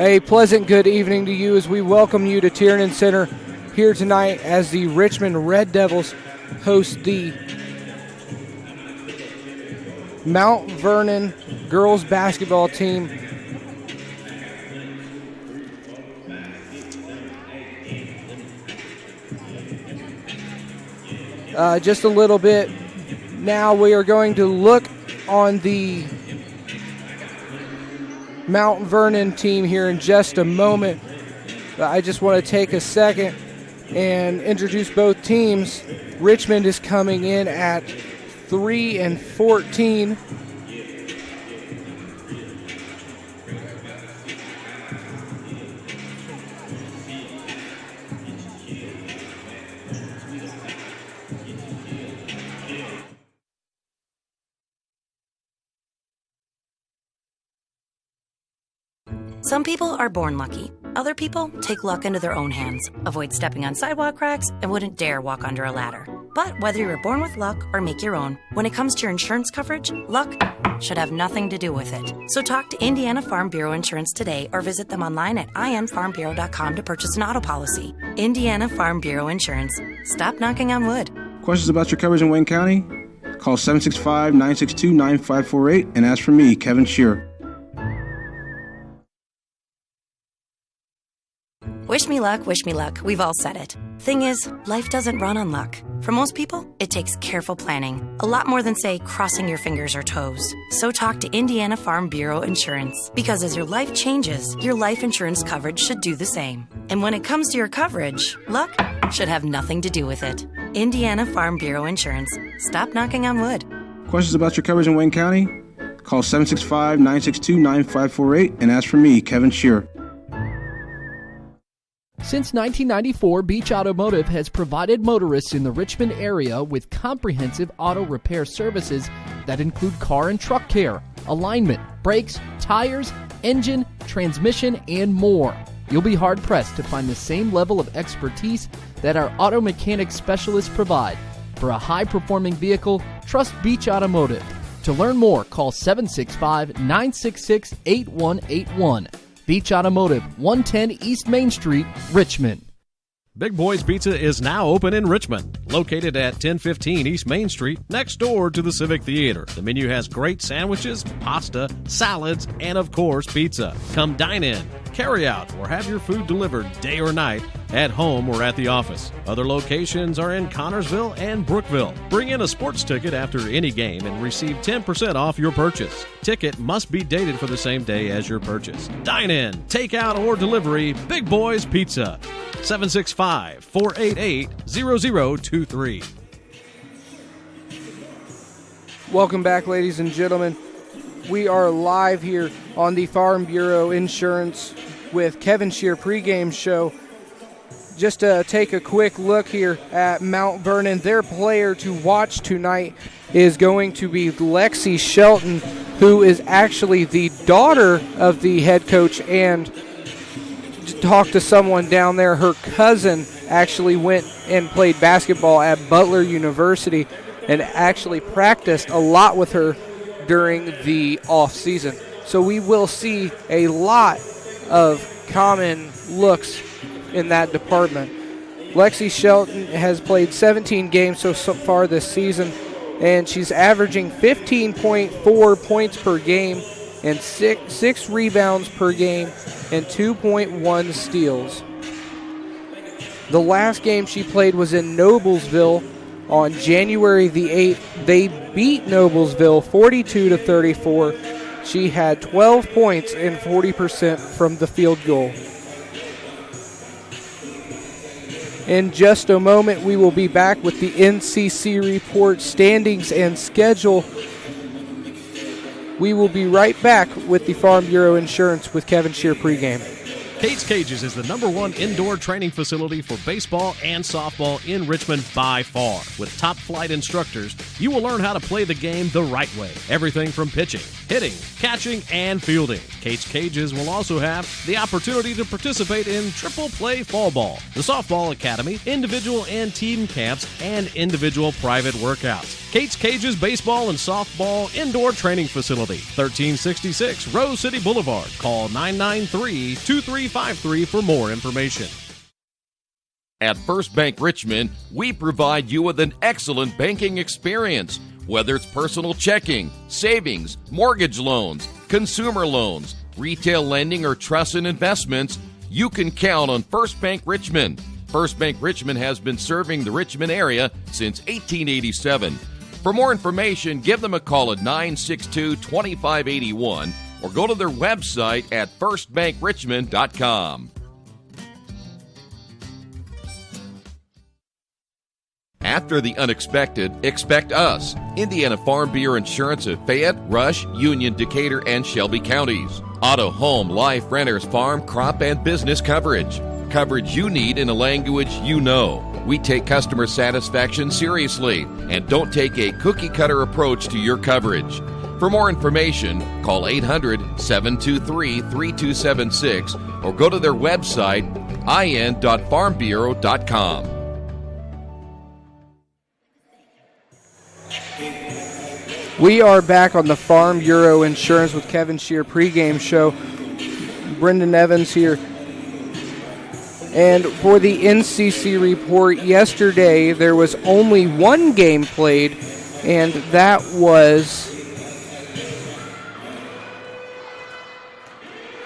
A pleasant good evening to you as we welcome you to Tiernan Center here tonight as the Richmond Red Devils host the Mount Vernon girls basketball team. Just a little bit. Now we are going to look on the Mount Vernon team here in just a moment. I just want to take a second and introduce both teams. Richmond is coming in at 3-14. Some people are born lucky. Other people take luck into their own hands, avoid stepping on sidewalk cracks, and wouldn't dare walk under a ladder. But whether you were born with luck or make your own, when it comes to your insurance coverage, luck should have nothing to do with it. So talk to Indiana Farm Bureau Insurance today or visit them online at infarmbureau.com to purchase an auto policy. Indiana Farm Bureau Insurance. Stop knocking on wood. Questions about your coverage in Wayne County? Call 765-962-9548 and ask for me, Kevin Shearer. Wish me luck, we've all said it. Thing is, life doesn't run on luck. For most people, it takes careful planning. A lot more than, say, crossing your fingers or toes. So talk to Indiana Farm Bureau Insurance. Because as your life changes, your life insurance coverage should do the same. And when it comes to your coverage, luck should have nothing to do with it. Indiana Farm Bureau Insurance. Stop knocking on wood. Questions about your coverage in Wayne County? Call 765-962-9548 and ask for me, Kevin Shearer. Since 1994, Beach Automotive has provided motorists in the Richmond area with comprehensive auto repair services that include car and truck care, alignment, brakes, tires, engine, transmission, and more. You'll be hard-pressed to find the same level of expertise that our auto mechanic specialists provide. For a high-performing vehicle, trust Beach Automotive. To learn more, call 765-966-8181. Beach Automotive, 110 East Main Street, Richmond. Big Boys Pizza is now open in Richmond, located at 1015 East Main Street, next door to the Civic Theater. The menu has great sandwiches, pasta, salads, and of course, pizza. Come dine in, carry out, or have your food delivered day or night, at home or at the office. Other locations are in Connorsville and Brookville. Bring in a sports ticket after any game and receive 10% off your purchase. Ticket must be dated for the same day as your purchase. Dine in, take out, or delivery, Big Boys Pizza. 765-488-0023. Welcome back, ladies and gentlemen. We are live here on the Farm Bureau Insurance with Kevin Shear pregame show. Just to take a quick look here at Mount Vernon, their player to watch tonight is going to be Lexi Shelton, who is actually the daughter of the head coach. And talked to someone down there, her cousin actually went and played basketball at Butler University and actually practiced a lot with her during the off season. So we will see a lot of common looks in that department. Lexi Shelton has played 17 games so far this season, and she's averaging 15.4 points per game and six rebounds per game and 2.1 steals. The last game she played was in Noblesville on January the 8th. They beat Noblesville 42-34. She had 12 points and 40% from the field goal. In just a moment, we will be back with the NCC report, standings, and schedule. We will be right back with the Farm Bureau Insurance with Kevin Shear pregame. Kate's Cages is the #1 indoor training facility for baseball and softball in Richmond by far. With top-flight instructors, you will learn how to play the game the right way. Everything from pitching, hitting, catching, and fielding. Kate's Cages will also have the opportunity to participate in triple play fall ball, the softball academy, individual and team camps, and individual private workouts. Kate's Cages Baseball and Softball Indoor Training Facility, 1366 Rose City Boulevard. Call 993-2353 for more information. At First Bank Richmond, we provide you with an excellent banking experience. Whether it's personal checking, savings, mortgage loans, consumer loans, retail lending, or trust and investments, you can count on First Bank Richmond. First Bank Richmond has been serving the Richmond area since 1887. For more information, give them a call at 962-2581 or go to their website at firstbankrichmond.com. After the unexpected, expect us. Indiana Farm Bureau Insurance of Fayette, Rush, Union, Decatur, and Shelby counties. Auto, home, life, renters, farm, crop, and business coverage. Coverage you need in a language you know. We take customer satisfaction seriously and don't take a cookie-cutter approach to your coverage. For more information, call 800-723-3276 or go to their website, in.farmbureau.com. We are back on the Farm Bureau Insurance with Kevin Shear pregame show. Brendan Evans here. And for the NCC report, yesterday there was only one game played, and that was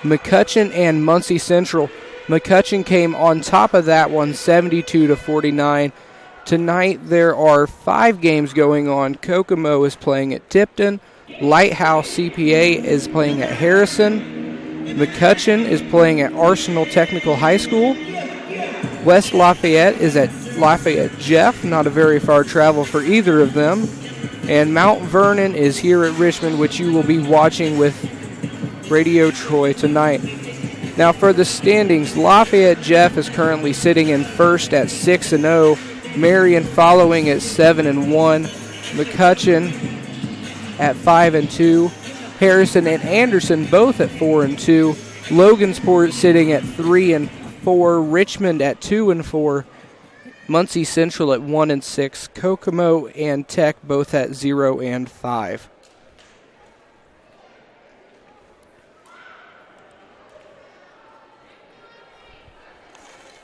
McCutcheon and Muncie Central. McCutcheon came on top of that one, 72-49. Tonight there are 5 games going on. Kokomo is playing at Tipton. Lighthouse CPA is playing at Harrison. McCutcheon is playing at Arsenal Technical High School. West Lafayette is at Lafayette Jeff, not a very far travel for either of them. And Mount Vernon is here at Richmond, which you will be watching with Radio Troy tonight. Now for the standings, Lafayette Jeff is currently sitting in first at 6-0. Marion following at 7-1. McCutcheon at 5-2. Harrison and Anderson both at 4-2. Logansport sitting at 3-4. Richmond at 2-4. Muncie Central at 1-6. Kokomo and Tech both at 0-5.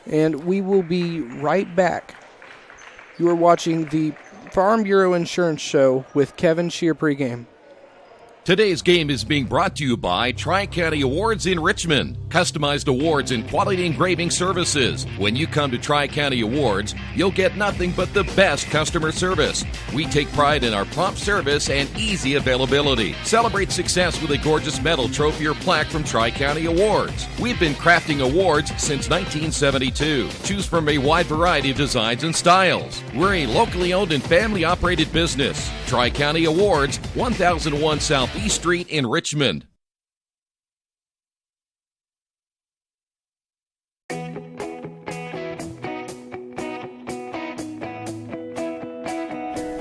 And we will be right back. You are watching the Farm Bureau Insurance Show with Kevin Shear pregame. Today's game is being brought to you by Tri-County Awards in Richmond. Customized awards and quality engraving services. When you come to Tri-County Awards, you'll get nothing but the best customer service. We take pride in our prompt service and easy availability. Celebrate success with a gorgeous medal, trophy, or plaque from Tri-County Awards. We've been crafting awards since 1972. Choose from a wide variety of designs and styles. We're a locally owned and family-operated business. Tri-County Awards, 1001 South East Street in Richmond.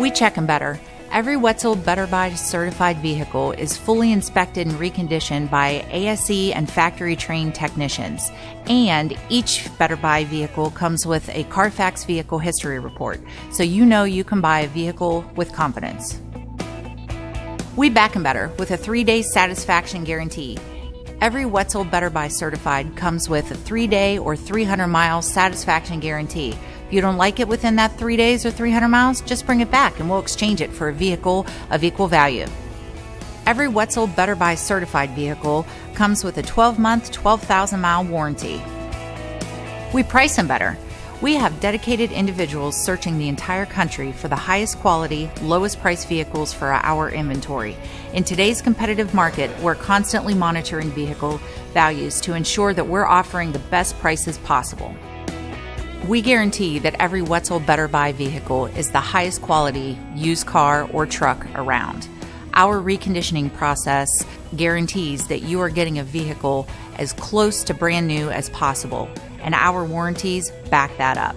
We check them better. Every Wetzel Better Buy certified vehicle is fully inspected and reconditioned by ASE and factory trained technicians. And each Better Buy vehicle comes with a Carfax vehicle history report, so you know you can buy a vehicle with confidence. We back 'em better with a 3-day satisfaction guarantee. Every Wetzel Better Buy certified comes with a 3-day or 300-mile satisfaction guarantee. If you don't like it within that 3 days or 300 miles, just bring it back and we'll exchange it for a vehicle of equal value. Every Wetzel Better Buy certified vehicle comes with a 12-month, 12,000-mile warranty. We price them better. We have dedicated individuals searching the entire country for the highest quality, lowest price vehicles for our inventory. In today's competitive market, we're constantly monitoring vehicle values to ensure that we're offering the best prices possible. We guarantee that every Wetzel Better Buy vehicle is the highest quality used car or truck around. Our reconditioning process guarantees that you are getting a vehicle as close to brand new as possible, and our warranties back that up.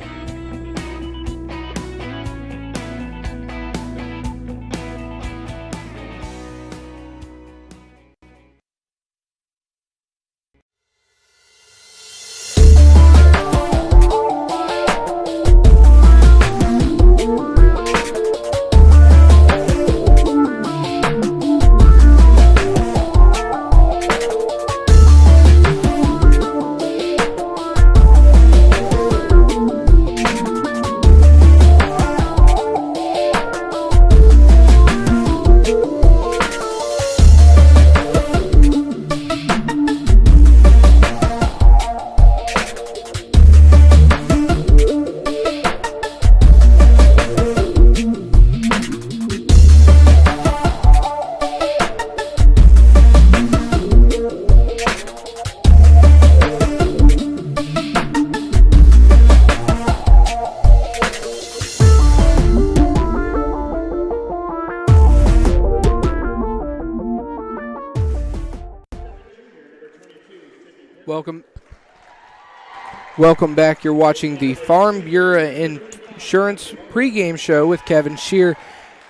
Welcome back. You're watching the Farm Bureau Insurance pregame show with Kevin Shear.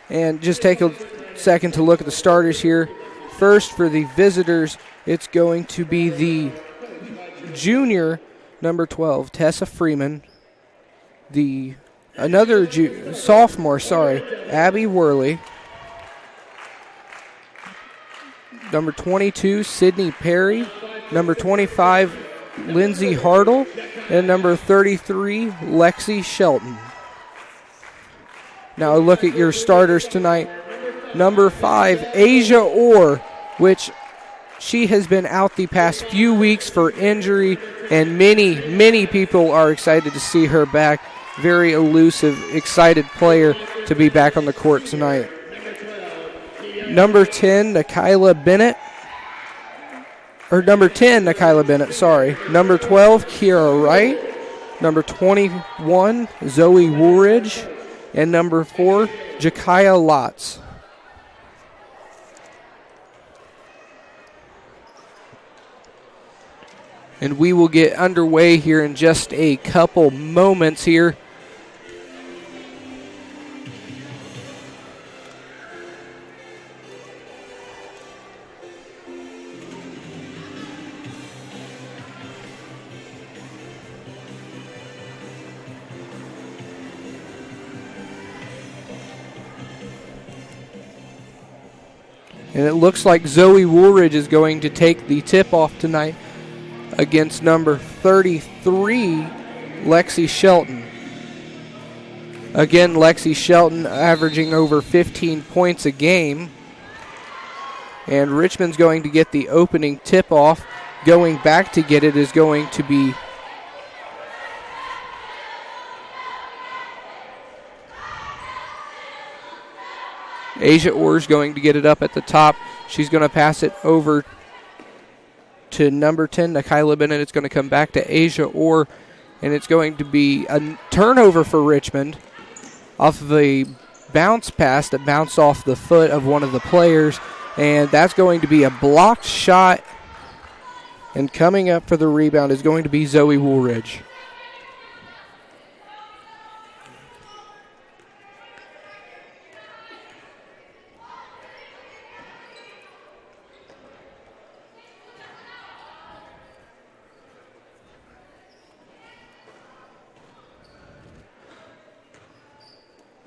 And just take a second to look at the starters here. First, for the visitors, it's going to be the junior, number 12, Tessa Freeman. Sophomore, Abby Worley. Number 22, Sydney Perry. Number 25, Lindsay Hartle. And number 33, Lexi Shelton. Now look at your starters tonight. Number 5, Asia Orr, which she has been out the past few weeks for injury, and many people are excited to see her back. Very elusive, excited player to be back on the court tonight. Number 10, Nakayla Bennett. Number 12, Kiara Wright. Number 21, Zoe Woolridge. And number 4, Jakaya Lotz. And we will get underway here in just a couple moments here. And it looks like Zoe Woolridge is going to take the tip-off tonight against number 33, Lexi Shelton. Again, Lexi Shelton averaging over 15 points a game. And Richmond's going to get the opening tip-off. Going back to get it is going to be Asia Orr's going to get it up at the top. She's going to pass it over to number 10, Nakayla Bennett. It's going to come back to Asia Orr, and it's going to be a turnover for Richmond off of a bounce pass that bounced off the foot of one of the players, and that's going to be a blocked shot. And coming up for the rebound is going to be Zoe Woolridge.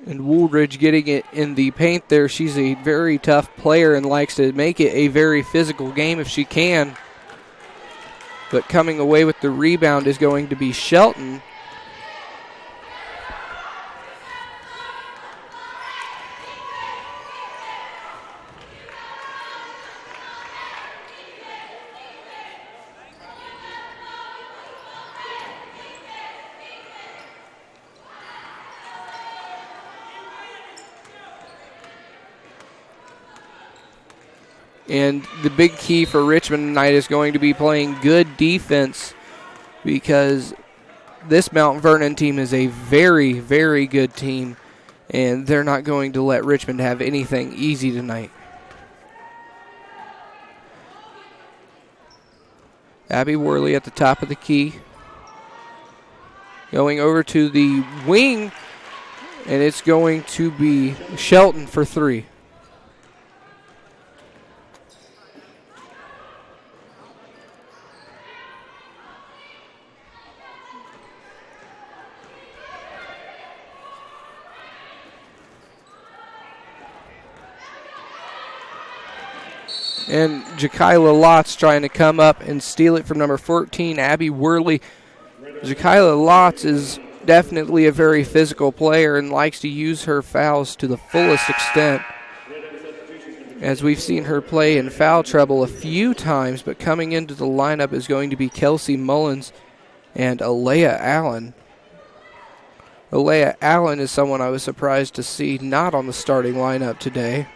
And Woolridge getting it in the paint there. She's a very tough player and likes to make it a very physical game if she can. But coming away with the rebound is going to be Shelton. And the big key for Richmond tonight is going to be playing good defense, because this Mount Vernon team is a very, very good team, and they're not going to let Richmond have anything easy tonight. Abby Worley at the top of the key. Going over to the wing, and it's going to be Shelton for three. And Jakayla Lotz trying to come up and steal it from number 14, Abby Worley. Jakayla Lotz is definitely a very physical player and likes to use her fouls to the fullest extent, as we've seen her play in foul trouble a few times. But coming into the lineup is going to be Kelsey Mullins and Alea Allen. Alea Allen is someone I was surprised to see not on the starting lineup today.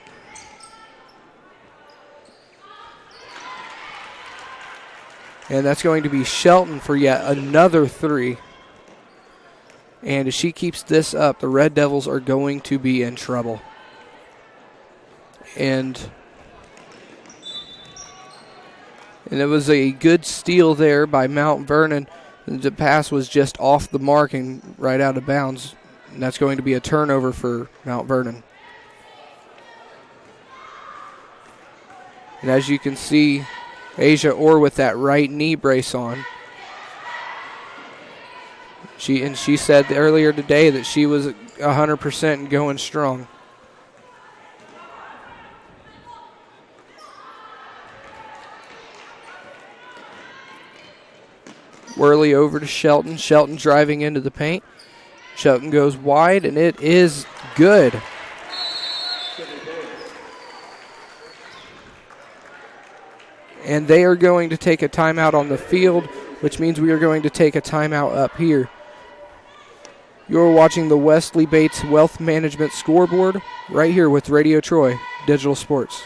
And that's going to be Shelton for yet another three. And if she keeps this up, the Red Devils are going to be in trouble. And And it was a good steal there by Mount Vernon. The pass was just off the mark and right out of bounds. And that's going to be a turnover for Mount Vernon. And as you can see, Asia Orr with that right knee brace on. She said earlier today that she was 100% and going strong. Worley over to Shelton. Shelton driving into the paint. Shelton goes wide, and it is good. And they are going to take a timeout on the field, which means we are going to take a timeout up here. You're watching the Wesley Bates Wealth Management Scoreboard right here with Radio Troy Digital Sports.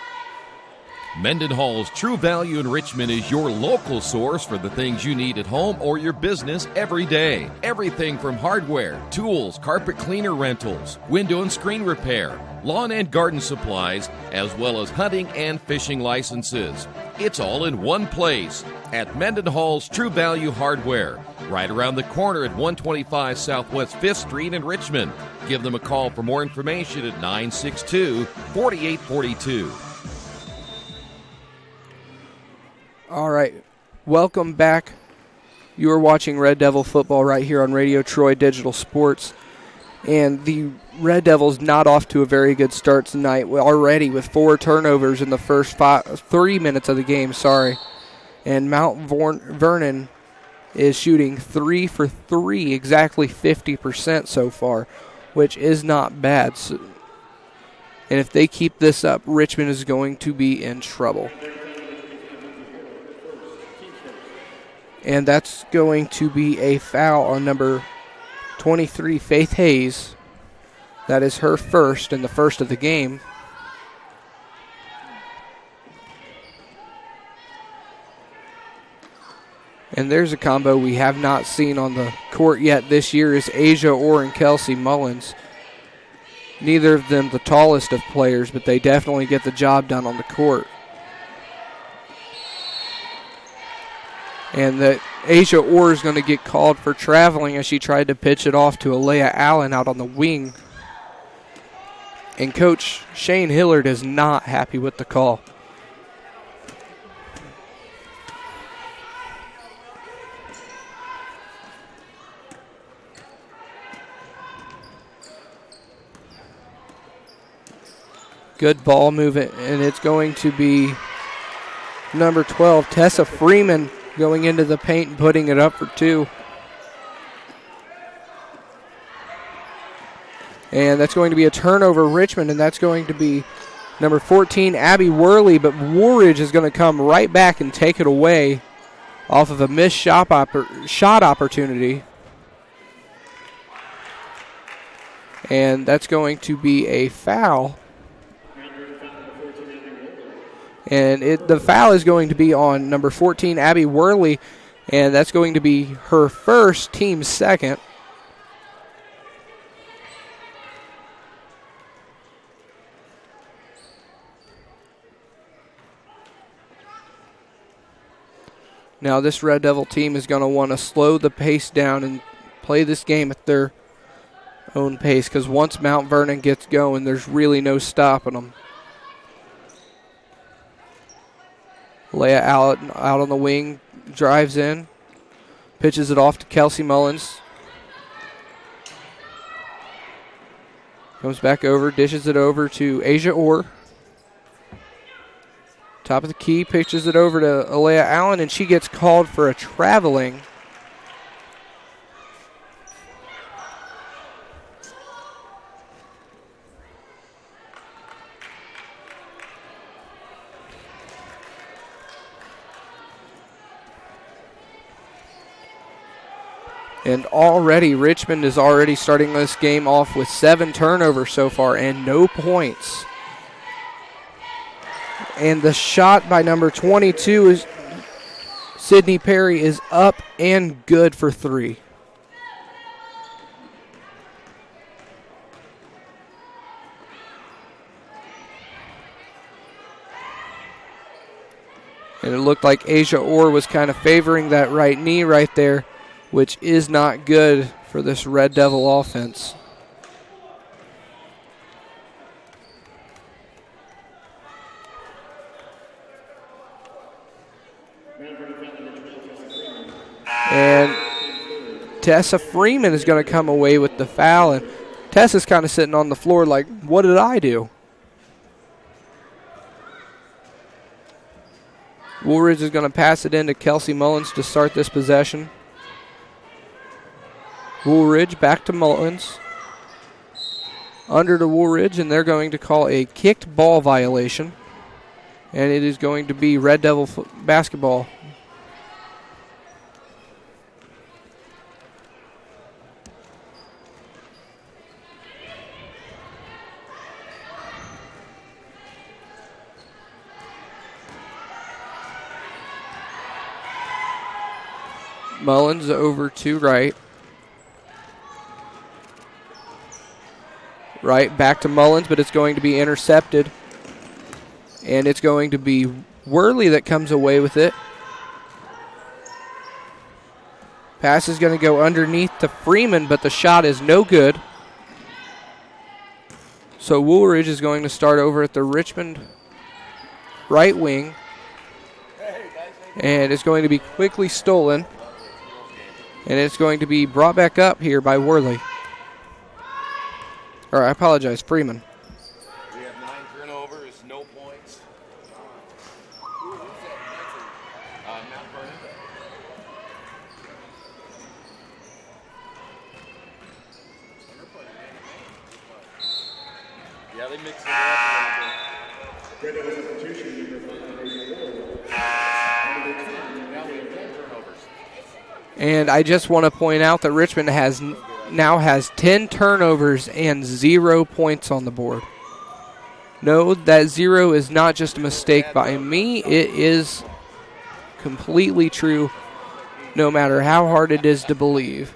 Mendenhall's True Value in Richmond is your local source for the things you need at home or your business every day. Everything from hardware, tools, carpet cleaner rentals, window and screen repair, lawn and garden supplies, as well as hunting and fishing licenses. It's all in one place at Mendenhall's True Value Hardware, right around the corner at 125 Southwest 5th Street in Richmond. Give them a call for more information at 962-4842. All right, welcome back. You are watching Red Devil football right here on Radio Troy Digital Sports. And the Red Devils not off to a very good start tonight already with 4 turnovers in the first 3 minutes of the game, And Mount Vernon is shooting 3 for 3, exactly 50% so far, which is not bad. And if they keep this up, Richmond is going to be in trouble. And that's going to be a foul on number 23, Faith Hayes. That is her first and the first of the game. And there's a combo we have not seen on the court yet this year is Asia Orr and Kelsey Mullins. Neither of them the tallest of players, but they definitely get the job done on the court. And that Asia Orr is going to get called for traveling as she tried to pitch it off to Alea Allen out on the wing. And Coach Shane Hillard is not happy with the call. Good ball movement, and it's going to be number 12, Tessa Freeman, going into the paint and putting it up for 2. And that's going to be a turnover, Richmond, and that's going to be number 14, Abby Worley. But Woolridge is going to come right back and take it away off of a missed shot opportunity. And that's going to be a foul. And the foul is going to be on number 14, Abby Worley, and that's going to be her first, team second. Now this Red Devil team is going to want to slow the pace down and play this game at their own pace, because once Mount Vernon gets going, there's really no stopping them. Leia out on the wing, drives in, pitches it off to Kelsey Mullins. Comes back over, dishes it over to Asia Orr. Top of the key, pitches it over to Alea Allen, and she gets called for a traveling. And already Richmond is already starting this game off with 7 turnovers so far and no points. And the shot by number 22 is Sydney Perry is up and good for 3. And it looked like Asia Orr was kind of favoring that right knee right there, which is not good for this Red Devil offense. And Tessa Freeman is going to come away with the foul, and Tessa's kind of sitting on the floor like, what did I do? Woolridge is going to pass it in to Kelsey Mullins to start this possession. Woolridge back to Mullins. Under to Woolridge, and they're going to call a kicked ball violation. And it is going to be Red Devil basketball. Mullins over to Wright. Wright back to Mullins, but it's going to be intercepted. And it's going to be Worley that comes away with it. Pass is going to go underneath to Freeman, but the shot is no good. So Woolridge is going to start over at the Richmond right wing. And it's going to be quickly stolen. And it's going to be brought back up here by Worley. Or I apologize, Freeman. We have 9 turnovers, no points. Matt Vernon. Yeah, they mixed it up a little bit. And I just want to point out that Richmond now has 10 turnovers and 0 points on the board. No, that 0 is not just a mistake by me. It is completely true, no matter how hard it is to believe.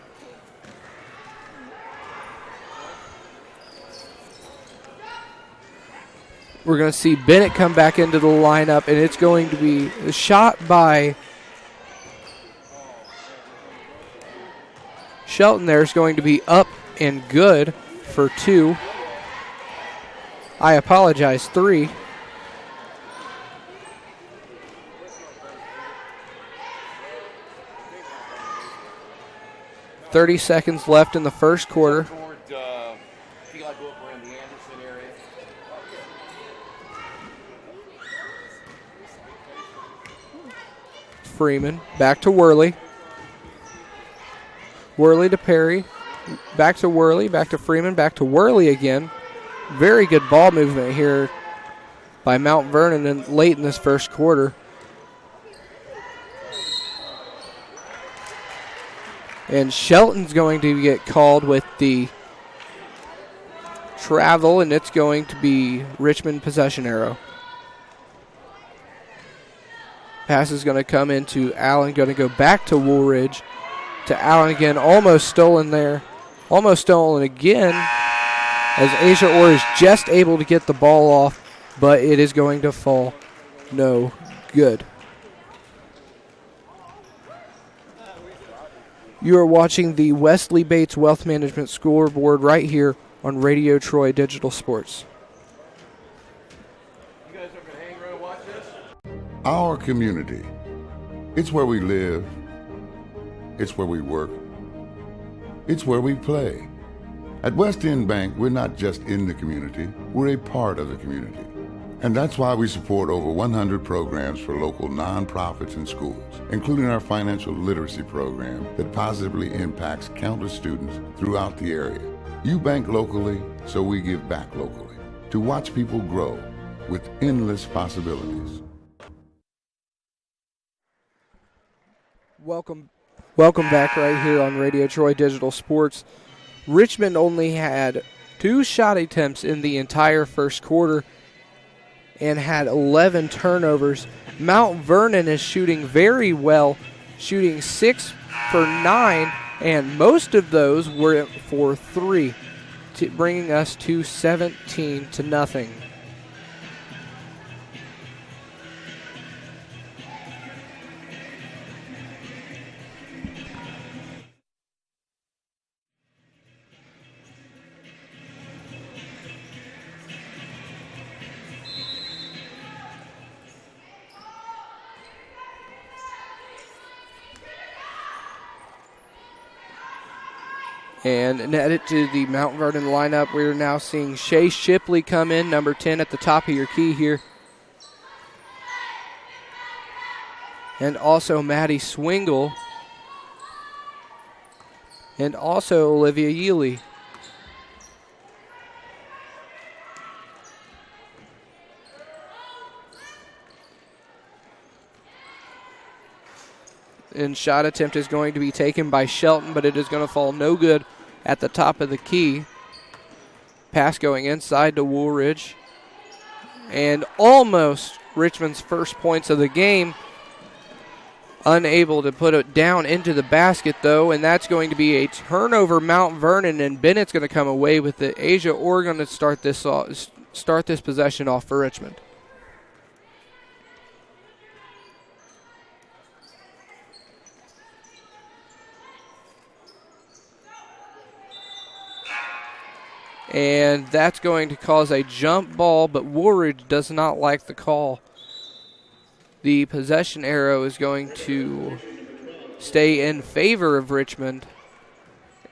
We're going to see Bennett come back into the lineup, and it's going to be a shot by Shelton. There is going to be up and good for 2. I apologize, 3. $30 seconds left in the first quarter. Freeman back to Worley. Worley to Perry. Back to Worley. Back to Freeman. Back to Worley again. Very good ball movement here by Mount Vernon late in this first quarter. And Shelton's going to get called with the travel, and it's going to be Richmond possession arrow. Pass is going to come into Allen, going to go back to Woolridge. To Allen again, almost stolen there. Almost stolen again, as Asia Orr is just able to get the ball off, but it is going to fall no good. You are watching the Wesley Bates Wealth Management Scoreboard right here on Radio Troy Digital Sports. You guys are going to hang around and watch this? Our community. It's where we live. It's where we work. It's where we play. At West End Bank, we're not just in the community, we're a part of the community. And that's why we support over 100 programs for local nonprofits and schools, including our financial literacy program that positively impacts countless students throughout the area. You bank locally, so we give back locally to watch people grow with endless possibilities. Welcome back right here on Radio Troy Digital Sports. Richmond only had 2 shot attempts in the entire first quarter and had 11 turnovers. Mount Vernon is shooting very well, shooting 6 for 9, and most of those were for 3, bringing us to 17-0. And netted to the Mount Vernon lineup. We're now seeing Shay Shipley come in, number 10 at the top of your key here. And also Maddie Swingle. And also Olivia Yealy. And shot attempt is going to be taken by Shelton, but it is going to fall no good at the top of the key. Pass going inside to Woolridge. And almost Richmond's first points of the game. Unable to put it down into the basket, though, and that's going to be a turnover Mount Vernon, and Bennett's going to come away with it. Asia Orr going to start this possession off for Richmond. And that's going to cause a jump ball, but Woolridge does not like the call. The possession arrow is going to stay in favor of Richmond,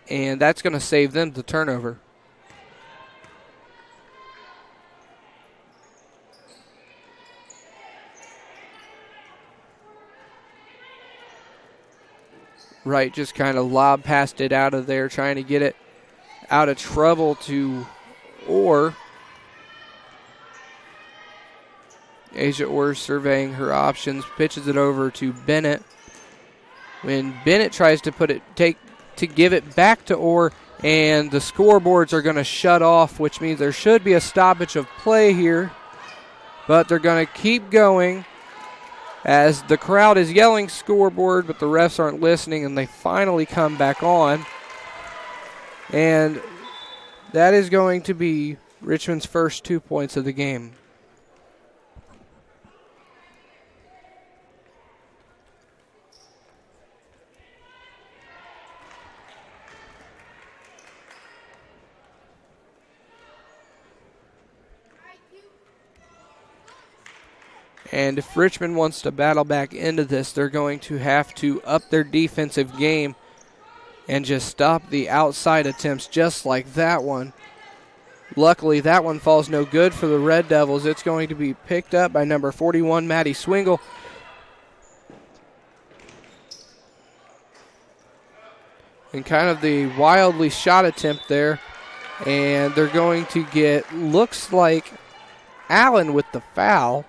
and that's going to save them the turnover. Wright just kind of lob passed it out of there, trying to get it out of trouble to Orr. Asia Orr surveying her options, pitches it over to Bennett. When Bennett tries to give it back to Orr, and the scoreboards are going to shut off, which means there should be a stoppage of play here. But they're going to keep going as the crowd is yelling scoreboard, but the refs aren't listening, and they finally come back on. And that is going to be Richmond's first 2 points of the game. And if Richmond wants to battle back into this, they're going to have to up their defensive game and just stop the outside attempts just like that one. Luckily, that one falls no good for the Red Devils. It's going to be picked up by number 41, Maddie Swingle. And kind of the wildly shot attempt there. And they're going to get, looks like, Allen with the foul.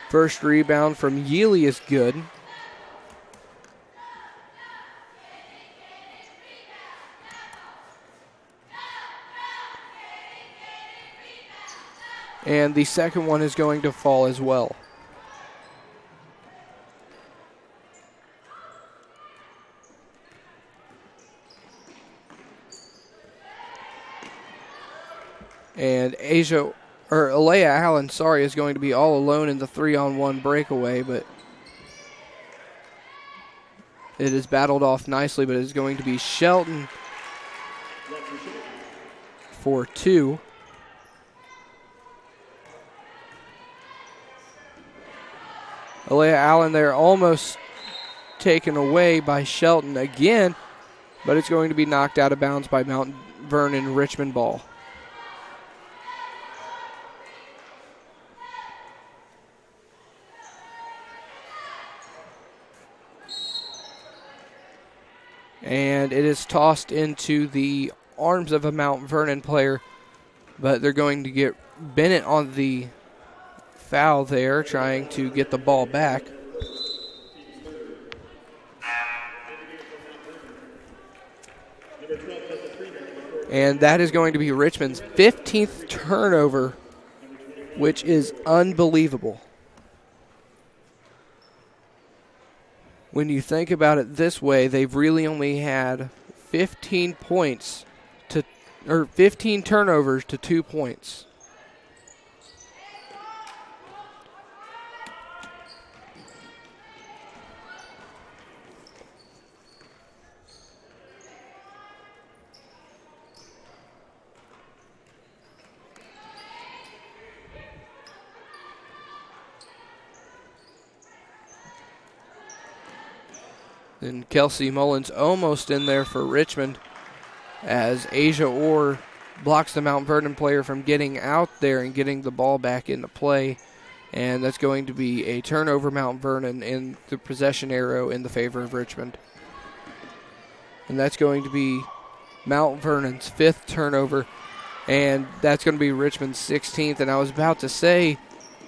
First rebound from Yealy is good. And the second one is going to fall as well. And Alea Allen, is going to be all alone in the 3-on-1 breakaway, but it is battled off nicely, but it's going to be Shelton for 2. Alea Allen there almost taken away by Shelton again, but it's going to be knocked out of bounds by Mount Vernon Richmond ball. And it is tossed into the arms of a Mount Vernon player, but they're going to get Bennett on the foul there, trying to get the ball back. And that is going to be Richmond's 15th turnover, which is unbelievable. When you think about it this way, they've really only had 15 turnovers to 2 points. And Kelsey Mullins almost in there for Richmond as Asia Orr blocks the Mount Vernon player from getting out there and getting the ball back into play. And that's going to be a turnover, Mount Vernon, in the possession arrow in the favor of Richmond. And that's going to be Mount Vernon's 5th turnover, and that's going to be Richmond's 16th. And I was about to say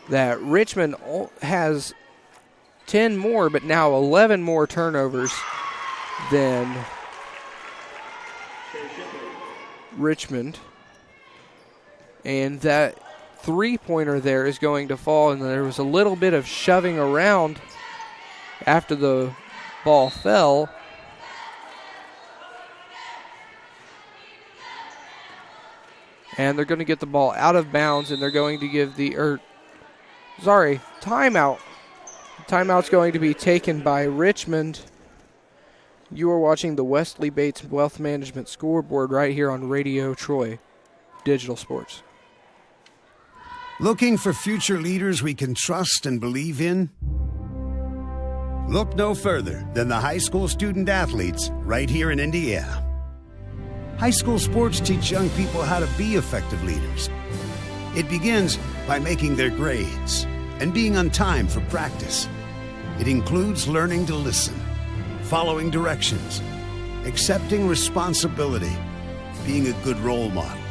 that Richmond has 10 more, but now 11 more turnovers than Richmond. And that three-pointer there is going to fall, and there was a little bit of shoving around after the ball fell. And they're going to get the ball out of bounds, and they're going to give timeout. Timeout's going to be taken by Richmond. You are watching the Wesley Bates Wealth Management Scoreboard right here on Radio Troy Digital Sports. Looking for future leaders we can trust and believe in? Look no further than the high school student athletes right here in Indiana. High school sports teach young people how to be effective leaders. It begins by making their grades and being on time for practice. It includes learning to listen, following directions, accepting responsibility, being a good role model.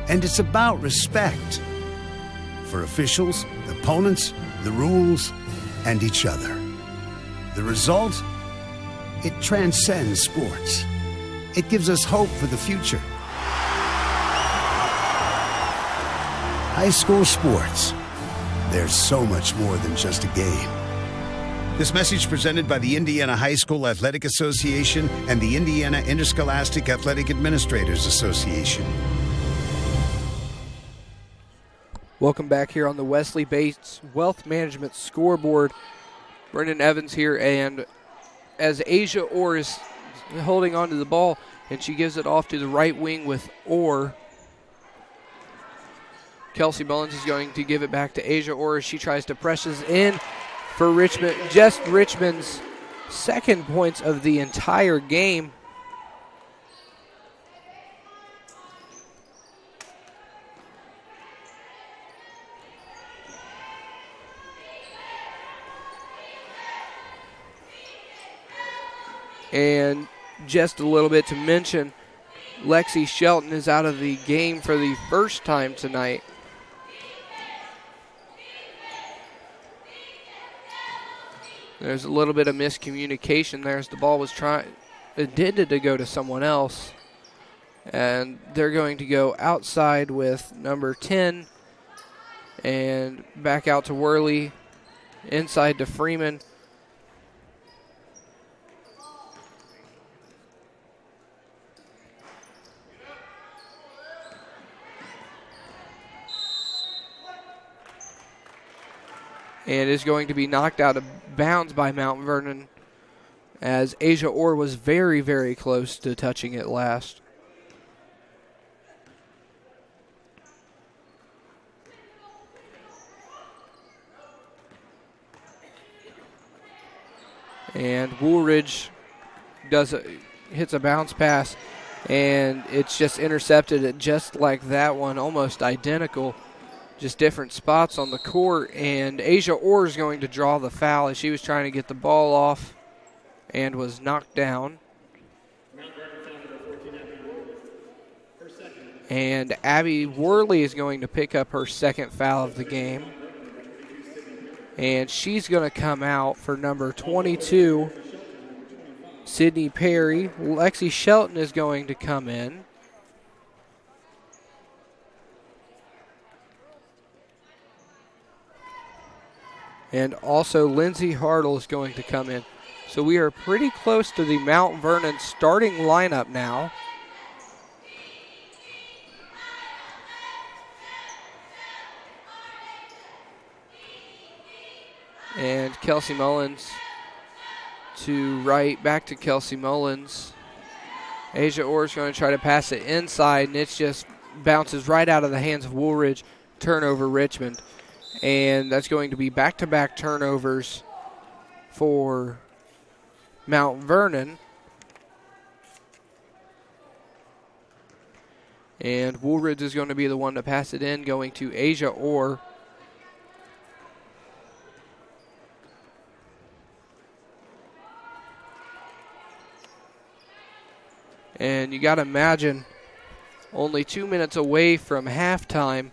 And it's about respect for officials, opponents, the rules, and each other. The result? It transcends sports. It gives us hope for the future. High school sports. There's so much more than just a game. This message presented by the Indiana High School Athletic Association and the Indiana Interscholastic Athletic Administrators Association. Welcome back here on the Wesley Bates Wealth Management Scoreboard. Brendan Evans here, and as Asia Orr is holding on to the ball, and she gives it off to the right wing with Orr. Kelsey Mullins is going to give it back to Asia Orr as she tries to press in for Richmond. Just Richmond's second points of the entire game. And just a little bit to mention, Lexi Shelton is out of the game for the first time tonight. There's a little bit of miscommunication there as the ball was intended to go to someone else. And they're going to go outside with number 10 and back out to Worley, inside to Freeman. And is going to be knocked out of bounds by Mount Vernon as Asia Orr was very, very close to touching it last. And Woolridge hits a bounce pass, and it's just intercepted just like that one, almost identical. Just different spots on the court, and Asia Orr is going to draw the foul as she was trying to get the ball off and was knocked down. And Abby Worley is going to pick up her second foul of the game. And she's going to come out for number 22, Sydney Perry. Lexi Shelton is going to come in. And also Lindsay Hartle is going to come in. So we are pretty close to the Mount Vernon starting lineup now. And Kelsey Mullins to right, back to Kelsey Mullins. Asia Orr is going to try to pass it inside, and it just bounces right out of the hands of Woolridge. Turnover Richmond. And that's going to be back-to-back turnovers for Mount Vernon. And Woolridge is going to be the one to pass it in, going to Asia Orr. And you got to imagine, only 2 minutes away from halftime,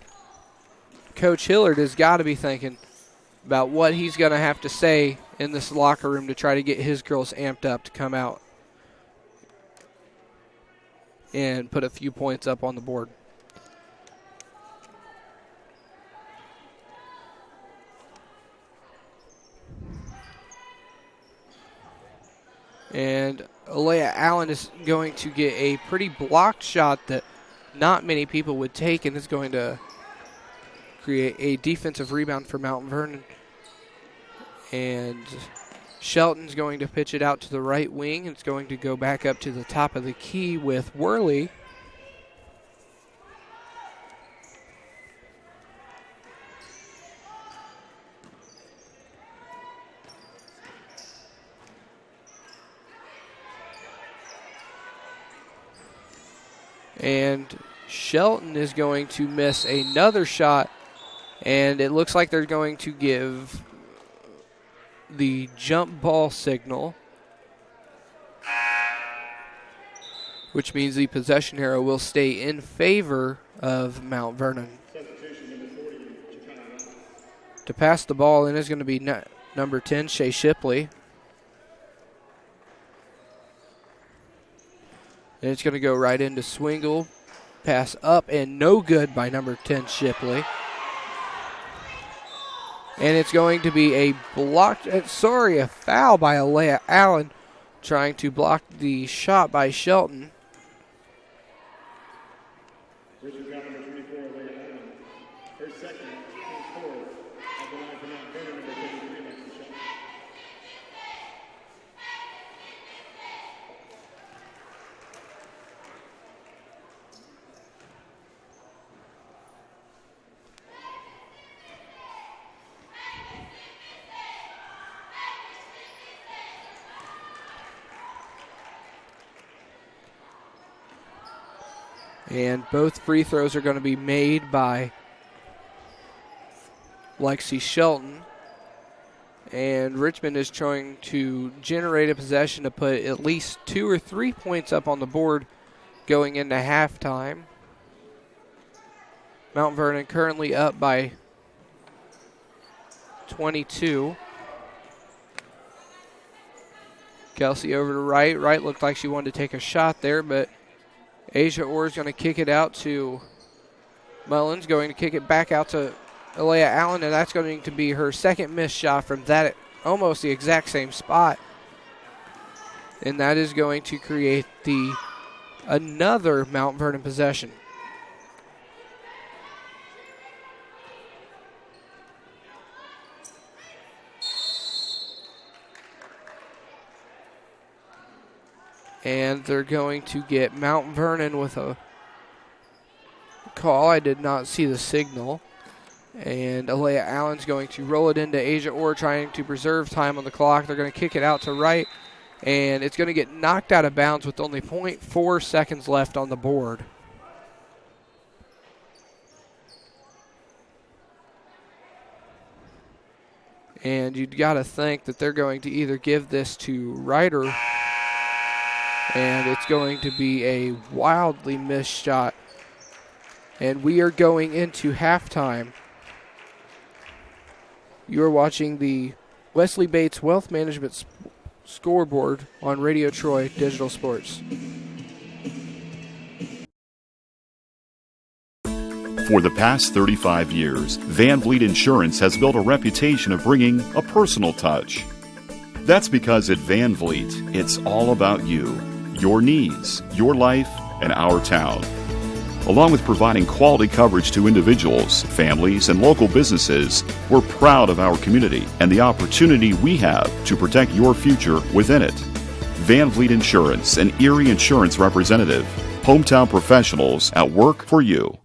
Coach Hillard has got to be thinking about what he's going to have to say in this locker room to try to get his girls amped up to come out and put a few points up on the board. And Alea Allen is going to get a pretty blocked shot that not many people would take, and is going to create a defensive rebound for Mount Vernon. And Shelton's going to pitch it out to the right wing. It's going to go back up to the top of the key with Worley. And Shelton is going to miss another shot, and it looks like they're going to give the jump ball signal, which means the possession arrow will stay in favor of Mount Vernon. To pass the ball in is going to be number 10, Shea Shipley. And it's going to go right into Swingle. Pass up and no good by number 10, Shipley. And it's going to be a foul by Alea Allen, trying to block the shot by Shelton. Richmond got number 24, Alea Allen. Her second, team fourth, at the line for Mount Vernon, number 33 next to Shelton. And both free throws are going to be made by Lexi Shelton. And Richmond is trying to generate a possession to put at least 2 or 3 points up on the board going into halftime. Mount Vernon currently up by 22. Kelsey over to right. Right looked like she wanted to take a shot there, but Asia Orr is going to kick it out to Mullins, going to kick it back out to Alea Allen, and that's going to be her second missed shot from that almost the exact same spot. And that is going to create another Mount Vernon possession. And they're going to get Mount Vernon with a call. I did not see the signal. And Alea Allen's going to roll it into Asia Orr, trying to preserve time on the clock. They're going to kick it out to right, and it's going to get knocked out of bounds with only 0.4 seconds left on the board. And you've got to think that they're going to either give this to Ryder, and it's going to be a wildly missed shot. And we are going into halftime. You are watching the Wesley Bates Wealth Management scoreboard on Radio Troy Digital Sports. For the past 35 years, Van Vliet Insurance has built a reputation of bringing a personal touch. That's because at Van Vliet, it's all about you, your needs, your life, and our town. Along with providing quality coverage to individuals, families, and local businesses, we're proud of our community and the opportunity we have to protect your future within it. Van Vliet Insurance, an Erie Insurance representative. Hometown professionals at work for you.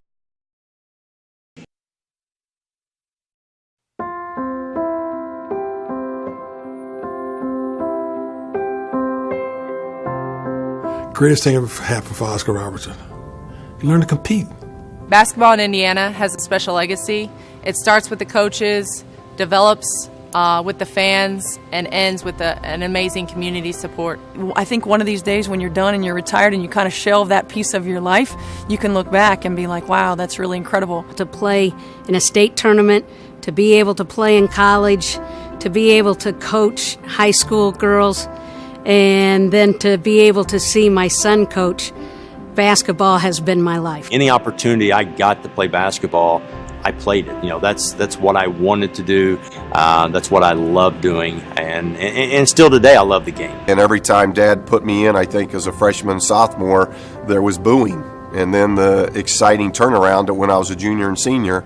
Greatest thing ever happened for Oscar Robertson. You learn to compete. Basketball in Indiana has a special legacy. It starts with the coaches, develops with the fans, and ends with an amazing community support. I think one of these days when you're done and you're retired and you kind of shelve that piece of your life, you can look back and be like, wow, that's really incredible. To play in a state tournament, to be able to play in college, to be able to coach high school girls, and then to be able to see my son coach, basketball has been my life. Any opportunity I got to play basketball, I played it. You know, that's what I wanted to do. That's what I love doing, and still today I love the game. And every time Dad put me in, I think as a freshman, sophomore, there was booing. And then the exciting turnaround when I was a junior and senior,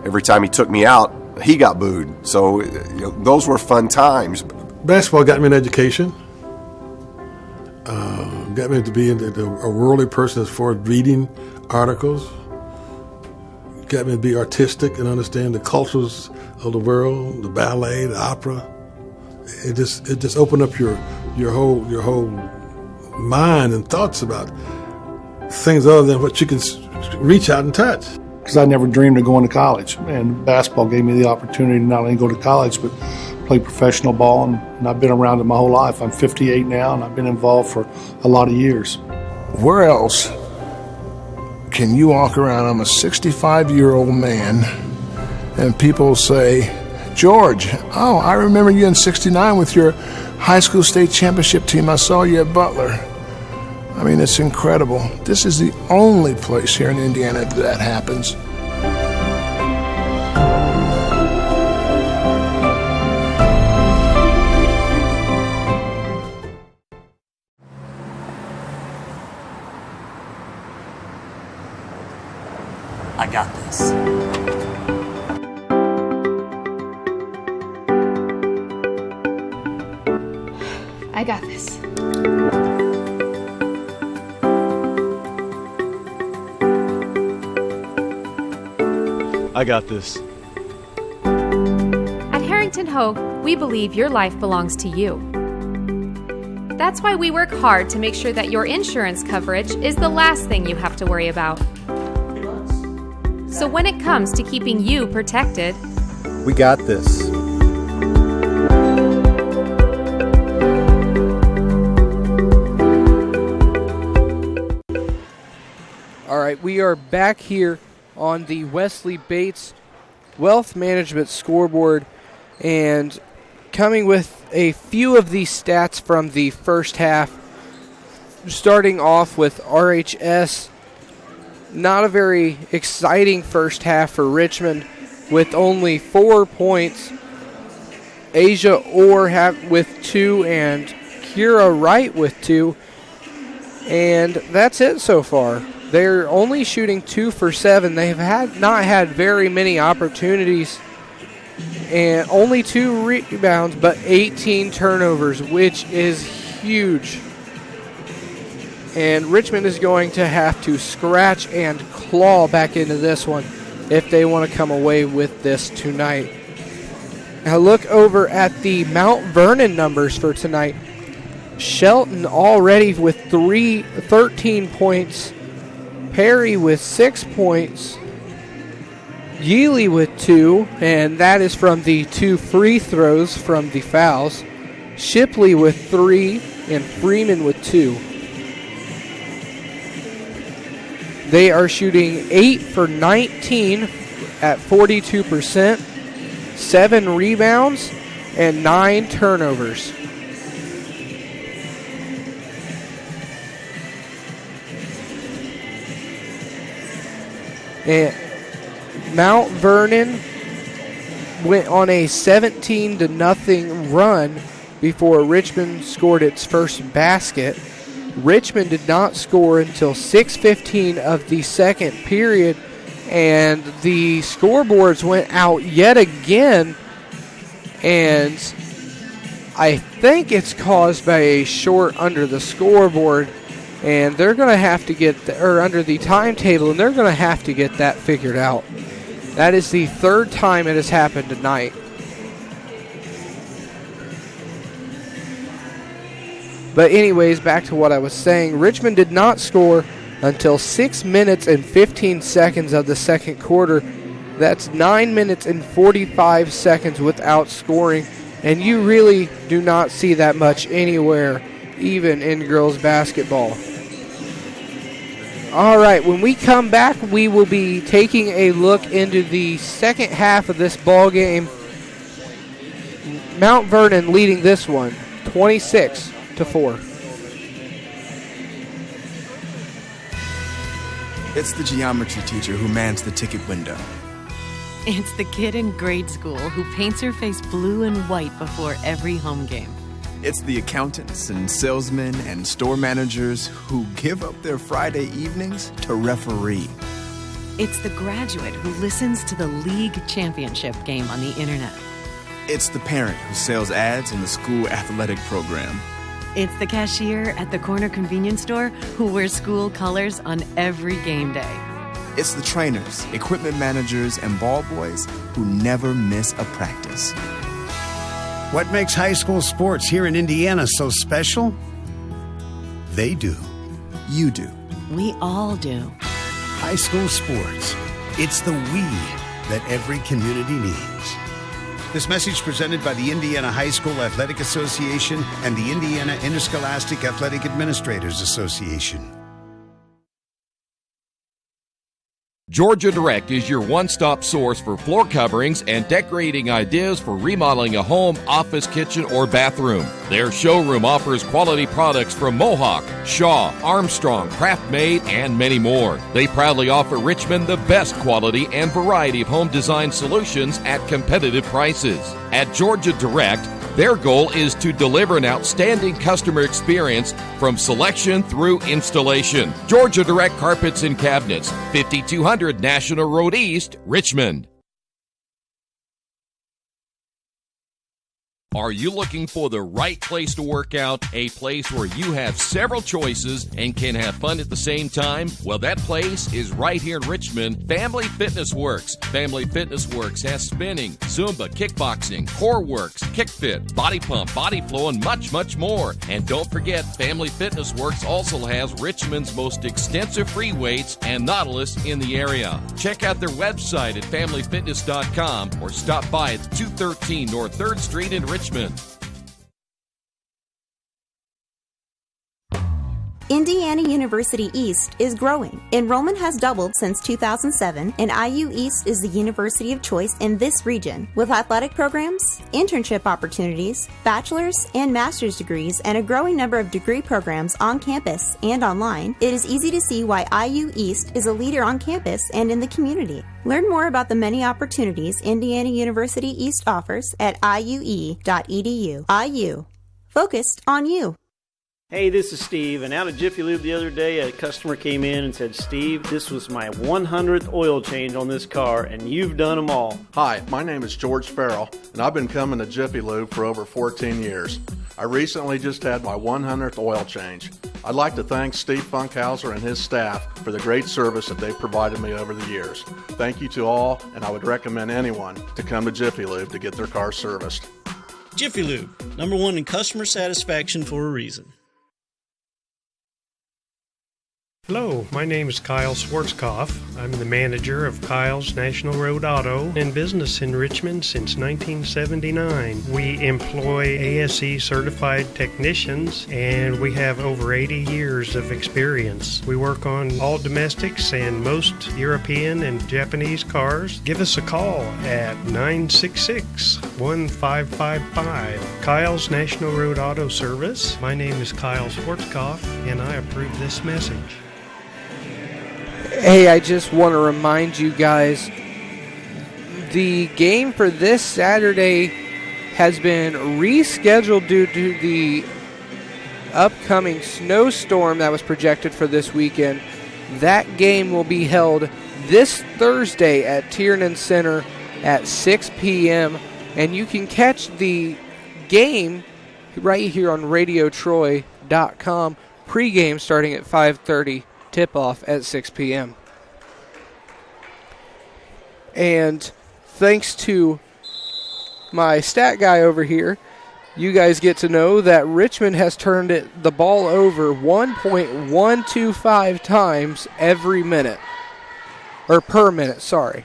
every time he took me out, he got booed. So those were fun times. Basketball got me an education. Got me to be a worldly person as far as reading articles. Got me to be artistic and understand the cultures of the world, the ballet, the opera. It just opened up your whole mind and thoughts about things other than what you can reach out and touch. Because I never dreamed of going to college, and basketball gave me the opportunity to not only go to college but play professional ball, and I've been around it my whole life. I'm 58 now, and I've been involved for a lot of years. Where else can you walk around? I'm a 65-year-old man, and people say, George, oh, I remember you in '69 with your high school state championship team. I saw you at Butler. I mean, it's incredible. This is the only place here in Indiana that happens. I got this. I got this. I got this. At Harrington Hogue, we believe your life belongs to you. That's why we work hard to make sure that your insurance coverage is the last thing you have to worry about. So when it comes to keeping you protected, We got this. All right, we are back here on the Wesley Bates Wealth Management scoreboard, and coming with a few of these stats from the first half, starting off with RHS. Not a very exciting first half for Richmond with only 4 points. Asia Orr with 2 and Kira Wright with 2. And that's it so far. They're only shooting 2 for 7. They've not had very many opportunities. And only 2 rebounds, but 18 turnovers, which is huge. And Richmond is going to have to scratch and claw back into this one if they want to come away with this tonight. Now look over at the Mount Vernon numbers for tonight. Shelton already with 13 points. Perry with 6 points. Yealy with 2, and that is from the 2 free throws from the fouls. Shipley with 3, and Freeman with 2. They are shooting 8 for 19 at 42%, 7 rebounds, and 9 turnovers. And Mount Vernon went on a 17-0 run before Richmond scored its first basket. Richmond did not score until 6:15 of the second period, and the scoreboards went out yet again, and I think it's caused by a short under the scoreboard, and they're going to have to get, or under the timetable, and they're going to have to get that figured out. That is the third time it has happened tonight. But anyways, back to what I was saying. Richmond did not score until 6 minutes and 15 seconds of the second quarter. That's 9 minutes and 45 seconds without scoring. And you really do not see that much anywhere, even in girls basketball. All right, when we come back, we will be taking a look into the second half of this ball game. Mount Vernon leading this one, 26-4. It's the geometry teacher who mans the ticket window. It's the kid in grade school who paints her face blue and white before every home game. It's the accountants and salesmen and store managers who give up their Friday evenings to referee. It's the graduate who listens to the league championship game on the internet. It's the parent who sells ads in the school athletic program. It's the cashier at the corner convenience store who wears school colors on every game day. It's the trainers, equipment managers, and ball boys who never miss a practice. What makes high school sports here in Indiana so special? They do. You do. We all do. High school sports. It's the we that every community needs. This message presented by the Indiana High School Athletic Association and the Indiana Interscholastic Athletic Administrators Association. Georgia Direct is your one-stop source for floor coverings and decorating ideas for remodeling a home, office, kitchen, or bathroom. Their showroom offers quality products from Mohawk, Shaw, Armstrong, Craft-Made, and many more. They proudly offer Richmond the best quality and variety of home design solutions at competitive prices. At Georgia Direct, their goal is to deliver an outstanding customer experience from selection through installation. Georgia Direct Carpets and Cabinets, 5200 National Road East, Richmond. Are you looking for the right place to work out? A place where you have several choices and can have fun at the same time? Well, that place is right here in Richmond, Family Fitness Works. Family Fitness Works has spinning, Zumba, kickboxing, core works, kick fit, body pump, body flow, and much, much more. And don't forget, Family Fitness Works also has Richmond's most extensive free weights and Nautilus in the area. Check out their website at familyfitness.com or stop by at 213 North 3rd Street in Richmond. Indiana University East is growing. Enrollment has doubled since 2007, and IU East is the university of choice in this region. With athletic programs, internship opportunities, bachelor's and master's degrees, and a growing number of degree programs on campus and online, it is easy to see why IU East is a leader on campus and in the community. Learn more about the many opportunities Indiana University East offers at iue.edu. IU. Focused on you. Hey, this is Steve, and out at Jiffy Lube the other day, a customer came in and said, Steve, this was my 100th oil change on this car, and you've done them all. Hi, my name is George Farrell, and I've been coming to Jiffy Lube for over 14 years. I recently just had my 100th oil change. I'd like to thank Steve Funkhauser and his staff for the great service that they've provided me over the years. Thank you to all, and I would recommend anyone to come to Jiffy Lube to get their car serviced. Jiffy Lube, #1 in customer satisfaction for a reason. Hello, my name is Kyle Schwarzkopf. I'm the manager of Kyle's National Road Auto, in business in Richmond since 1979. We employ ASE certified technicians, and we have over 80 years of experience. We work on all domestics and most European and Japanese cars. Give us a call at 966-1555. Kyle's National Road Auto Service. My name is Kyle Schwarzkopf, and I approve this message. Hey, I just want to remind you guys, the game for this Saturday has been rescheduled due to the upcoming snowstorm that was projected for this weekend. That game will be held this Thursday at Tiernan Center at 6 p.m. And you can catch the game right here on RadioTroy.com. Pre-game starting at 5:30. Tip-off at 6 p.m. And thanks to my stat guy over here, you guys get to know that Richmond has turned the ball over 1.125 times every minute. Or per minute, sorry.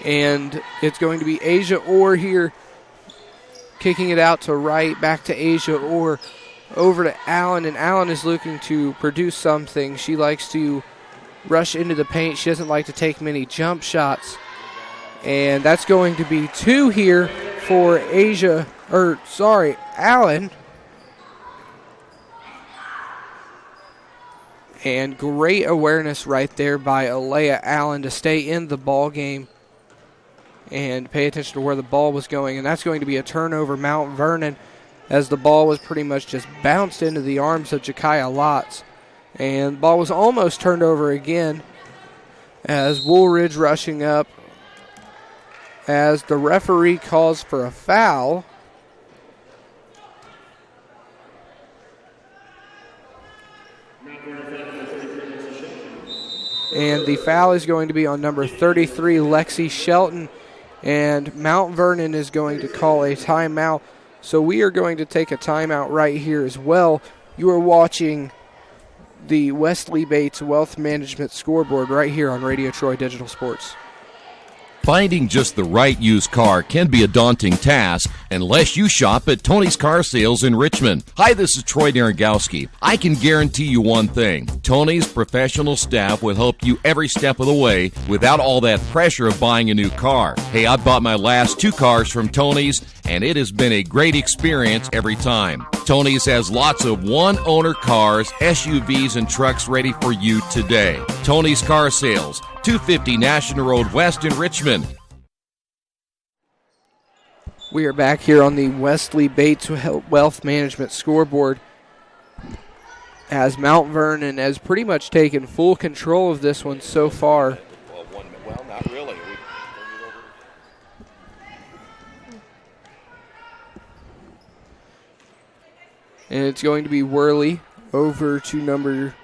And it's going to be Asia Orr here, kicking it out to right, back to Asia Orr, over to Allen, and Allen is looking to produce something. She likes to rush into the paint. She doesn't like to take many jump shots. And that's going to be 2 here for Allen. And great awareness right there by Alea Allen to stay in the ball game and pay attention to where the ball was going. And that's going to be a turnover, Mount Vernon, as the ball was pretty much just bounced into the arms of Jakaya Lotz. And the ball was almost turned over again as Woolridge rushing up as the referee calls for a foul. And the foul is going to be on number 33, Lexi Shelton. And Mount Vernon is going to call a timeout. So we are going to take a timeout right here as well. You are watching the Wesley Bates Wealth Management scoreboard right here on Radio Troy Digital Sports. Finding just the right used car can be a daunting task unless you shop at Tony's Car Sales in Richmond. Hi, this is Troy Naragowski. I can guarantee you one thing. Tony's professional staff will help you every step of the way without all that pressure of buying a new car. Hey, I bought my last 2 cars from Tony's, and it has been a great experience every time. Tony's has lots of one-owner cars, SUVs, and trucks ready for you today. Tony's Car Sales, 250 National Road West in Richmond. We are back here on the Wesley Bates Wealth Management scoreboard as Mount Vernon has pretty much taken full control of this one so far. Well, not really. And it's going to be Worley over to number...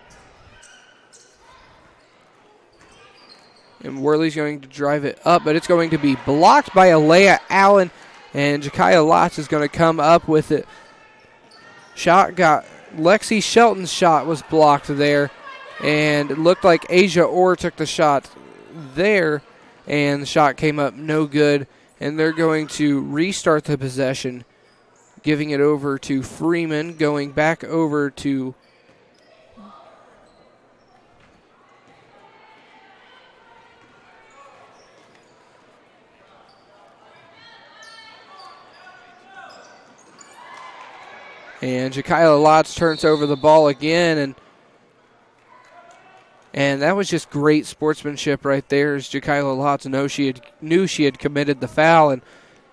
And Worley's going to drive it up, but it's going to be blocked by Alea Allen. And Jakaya Lotz is going to come up with it. Lexi Shelton's shot was blocked there. And it looked like Asia Orr took the shot there. And the shot came up no good. And they're going to restart the possession, giving it over to Freeman, going back over to and Jakayla Lotz turns over the ball again, and that was just great sportsmanship right there as Jakayla Lotz knew she had committed the foul, and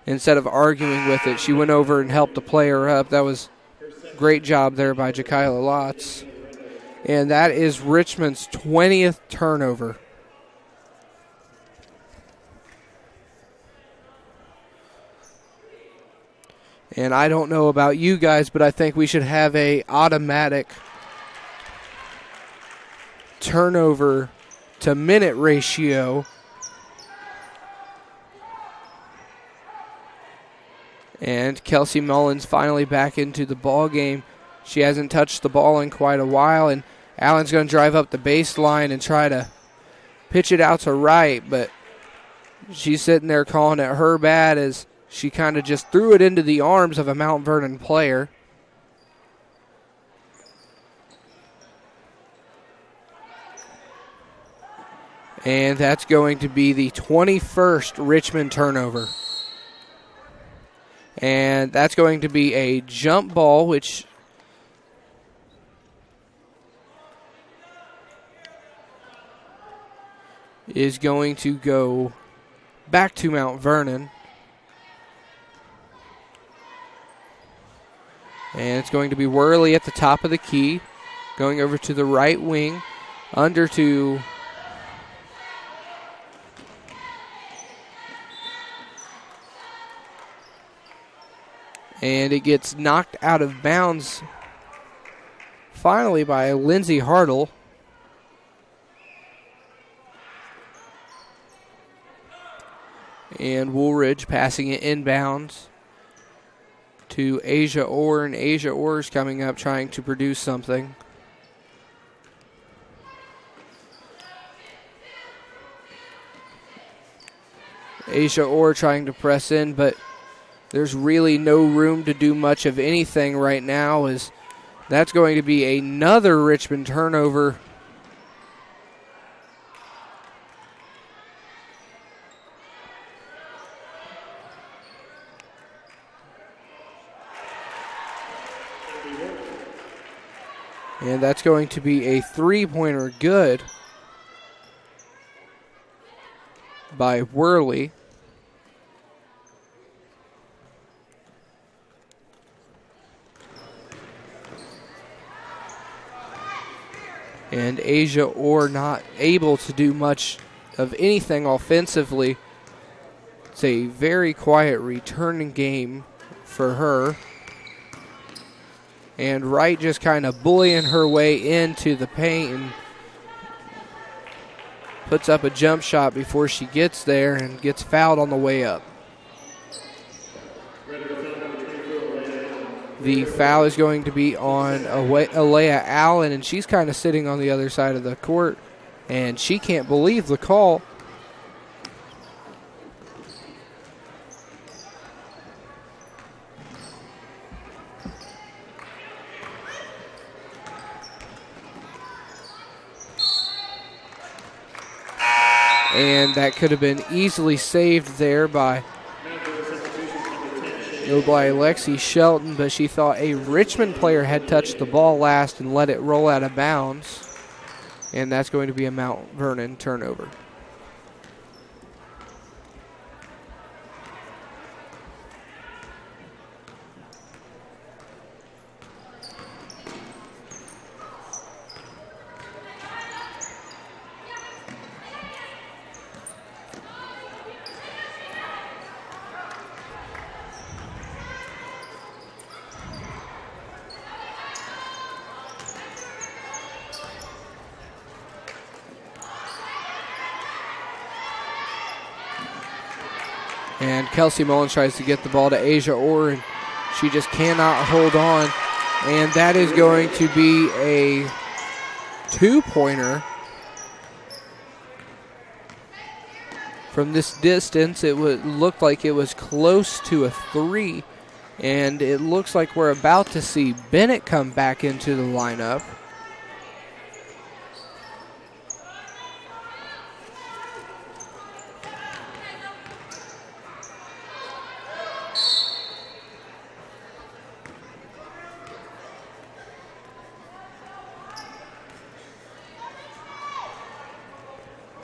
instead of arguing with it, she went over and helped the player up. That was a great job there by Jakayla Lotz. And that is Richmond's 20th turnover. And I don't know about you guys, but I think we should have a automatic turnover to minute ratio. And Kelsey Mullins finally back into the ball game. She hasn't touched the ball in quite a while, and Allen's going to drive up the baseline and try to pitch it out to right, but she's sitting there calling it her bad as she kind of just threw it into the arms of a Mount Vernon player. And that's going to be the 21st Richmond turnover. And that's going to be a jump ball, which is going to go back to Mount Vernon. And it's going to be Worley at the top of the key, going over to the right wing, under to and it gets knocked out of bounds finally by Lindsay Hartle. And Woolridge passing it inbounds to Asia Orr, and Asia Orr is coming up trying to produce something. Asia Orr trying to press in, but there's really no room to do much of anything right now, as that's going to be another Richmond turnover. And that's going to be a three-pointer good by Worley. And Asia Orr not able to do much of anything offensively. It's a very quiet returning game for her. And Wright just kind of bullying her way into the paint and puts up a jump shot before she gets there and gets fouled on the way up. The foul is going to be on Alea Allen, and she's kind of sitting on the other side of the court, and she can't believe the call. And that could have been easily saved there by Lexi Shelton, but she thought a Richmond player had touched the ball last and let it roll out of bounds. And that's going to be a Mount Vernon turnover. And Kelsey Mullins tries to get the ball to Asia Orr, and she just cannot hold on. And that is going to be a two-pointer. From this distance, it looked like it was close to a three. And it looks like we're about to see Bennett come back into the lineup.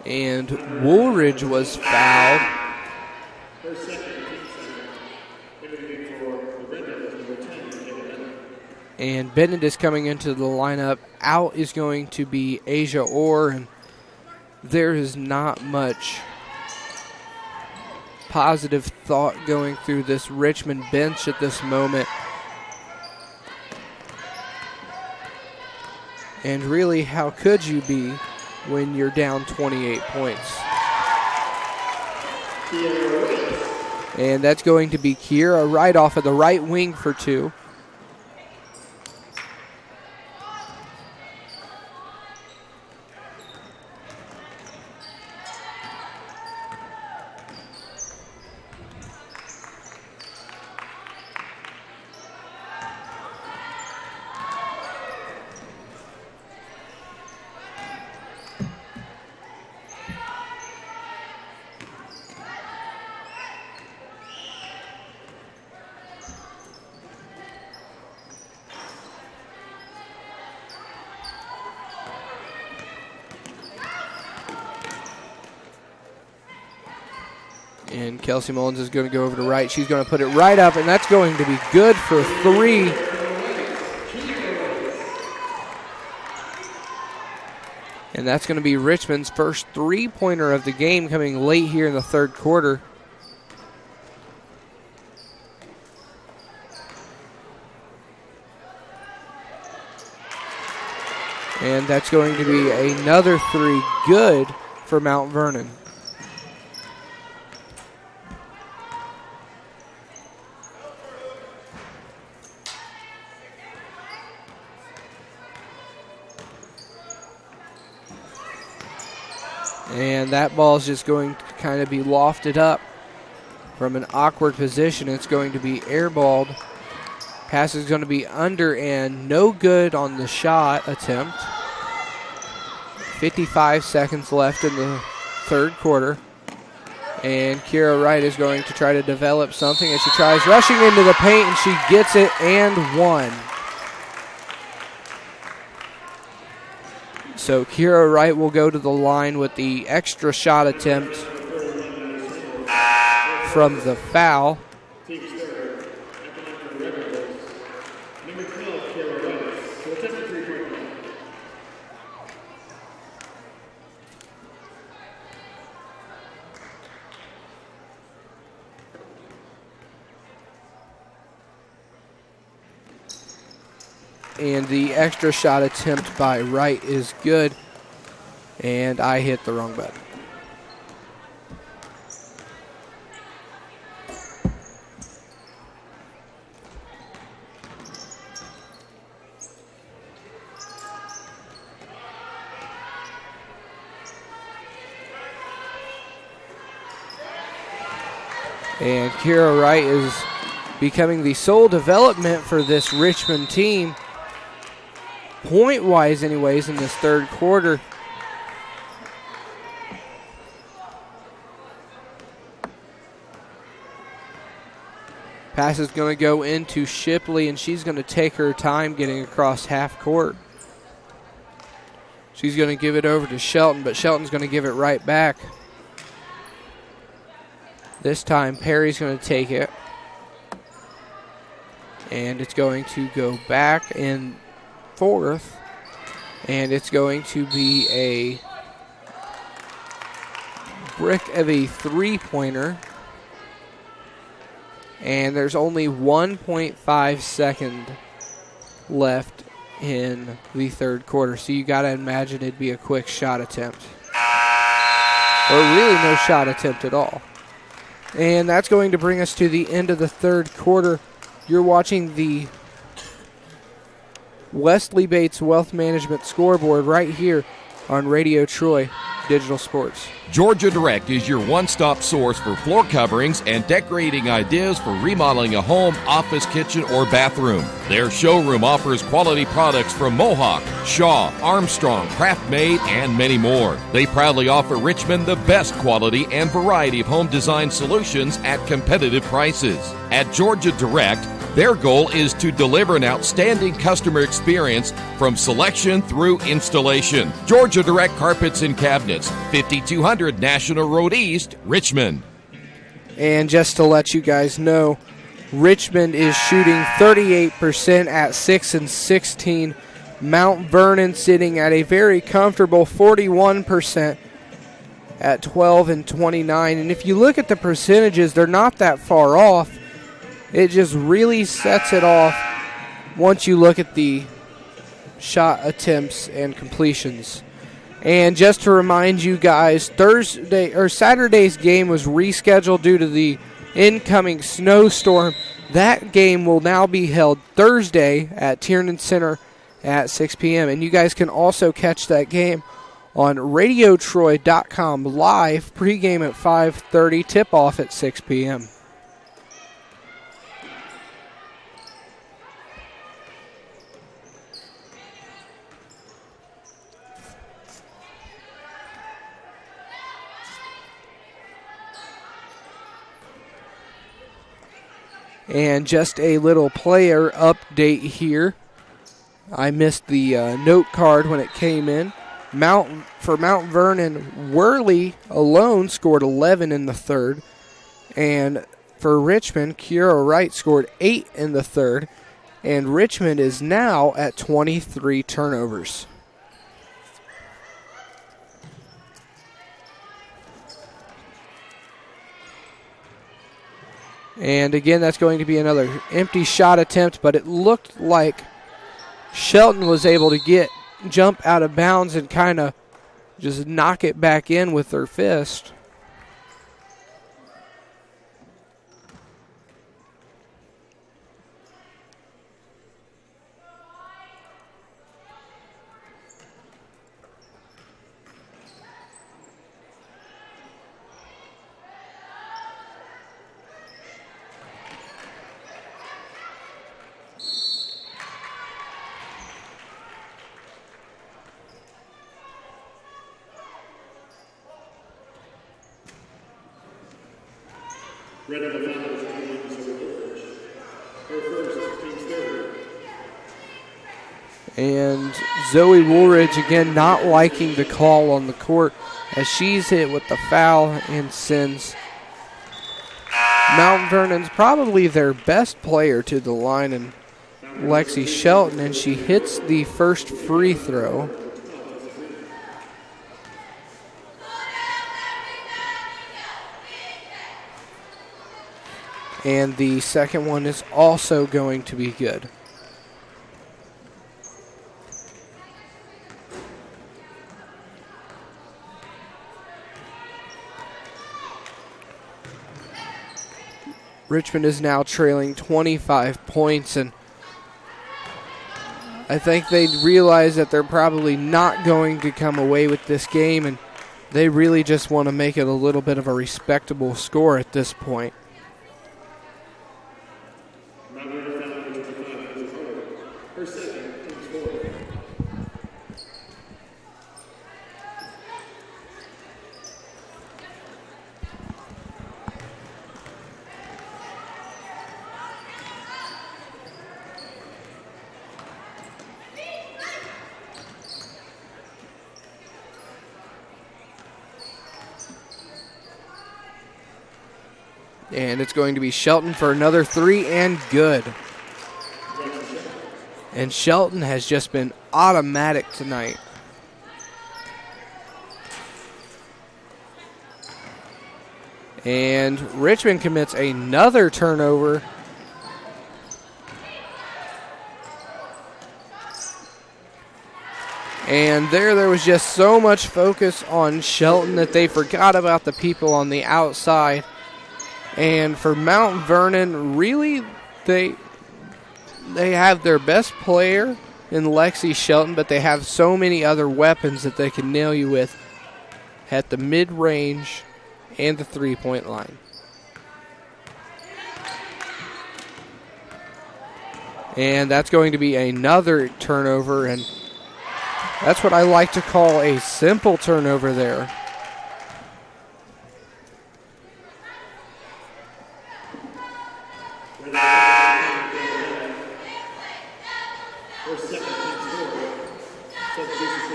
And Woolridge was fouled. And Bennett is coming into the lineup. Out is going to be Asia Orr, and there is not much positive thought going through this Richmond bench at this moment. And really, how could you be when you're down 28 points? And that's going to be Kiera Wright off of the right wing for two. And Kelsey Mullins is going to go over to Wright. She's going to put it right up, and that's going to be good for three. And that's going to be Richmond's first three-pointer of the game, coming late here in the third quarter. And that's going to be another three, good for Mount Vernon. And that ball is just going to kind of be lofted up from an awkward position. It's going to be airballed. Pass is going to be under and no good on the shot attempt. 55 seconds left in the third quarter. And Kira Wright is going to try to develop something as she tries rushing into the paint, and she gets it and one. So Kira Wright will go to the line with the extra shot attempt from the foul. And the extra shot attempt by Wright is good. And I hit the wrong button. And Kira Wright is becoming the sole development for this Richmond team. Point-wise anyways in this third quarter. Pass is going to go into Shipley, and she's going to take her time getting across half court. She's going to give it over to Shelton, but Shelton's going to give it right back. This time Perry's going to take it. And it's going to go back in fourth, and it's going to be a brick of a three-pointer, and there's only 1.5 second left in the third quarter, so you got to imagine it'd be a quick shot attempt, or really no shot attempt at all. And that's going to bring us to the end of the third quarter. You're watching the Wesley Bates Wealth Management scoreboard right here on Radio Troy Digital Sports. Georgia Direct is your one-stop source for floor coverings and decorating ideas for remodeling a home, office, kitchen, or bathroom. Their showroom offers quality products from Mohawk, Shaw, Armstrong, Craft Made, and many more. They proudly offer Richmond the best quality and variety of home design solutions at competitive prices. At Georgia Direct, their goal is to deliver an outstanding customer experience from selection through installation. Georgia Direct Carpets and Cabinets, 5200 National Road East, Richmond. And just to let you guys know, Richmond is shooting 38% at 6 and 16. Mount Vernon sitting at a very comfortable 41% at 12 and 29. And if you look at the percentages, they're not that far off. It just really sets it off once you look at the shot attempts and completions. And just to remind you guys, Saturday's game was rescheduled due to the incoming snowstorm. That game will now be held Thursday at Tiernan Center at 6 p.m. And you guys can also catch that game on radiotroy.com live, pregame at 5:30, tip-off at 6 p.m. And just a little player update here. I missed the note card when it came in. For Mount Vernon, Worley alone scored 11 in the third. And for Richmond, Kira Wright scored 8 in the third. And Richmond is now at 23 turnovers. And again, that's going to be another empty shot attempt, but it looked like Shelton was able to jump out of bounds and kind of just knock it back in with her fist. And Zoe Woolridge, again, not liking the call on the court as she's hit with the foul and sends Mount Vernon's probably their best player to the line, and Lexi Shelton, and she hits the first free throw. And the second one is also going to be good. Richmond is now trailing 25 points, and I think they realize that they're probably not going to come away with this game, and they really just want to make it a little bit of a respectable score at this point. And it's going to be Shelton for another three, and good. And Shelton has just been automatic tonight. And Richmond commits another turnover. And there was just so much focus on Shelton that they forgot about the people on the outside. And for Mount Vernon, really, they have their best player in Lexi Shelton, but they have so many other weapons that they can nail you with at the mid-range and the three-point line. And that's going to be another turnover, and that's what I like to call a simple turnover there.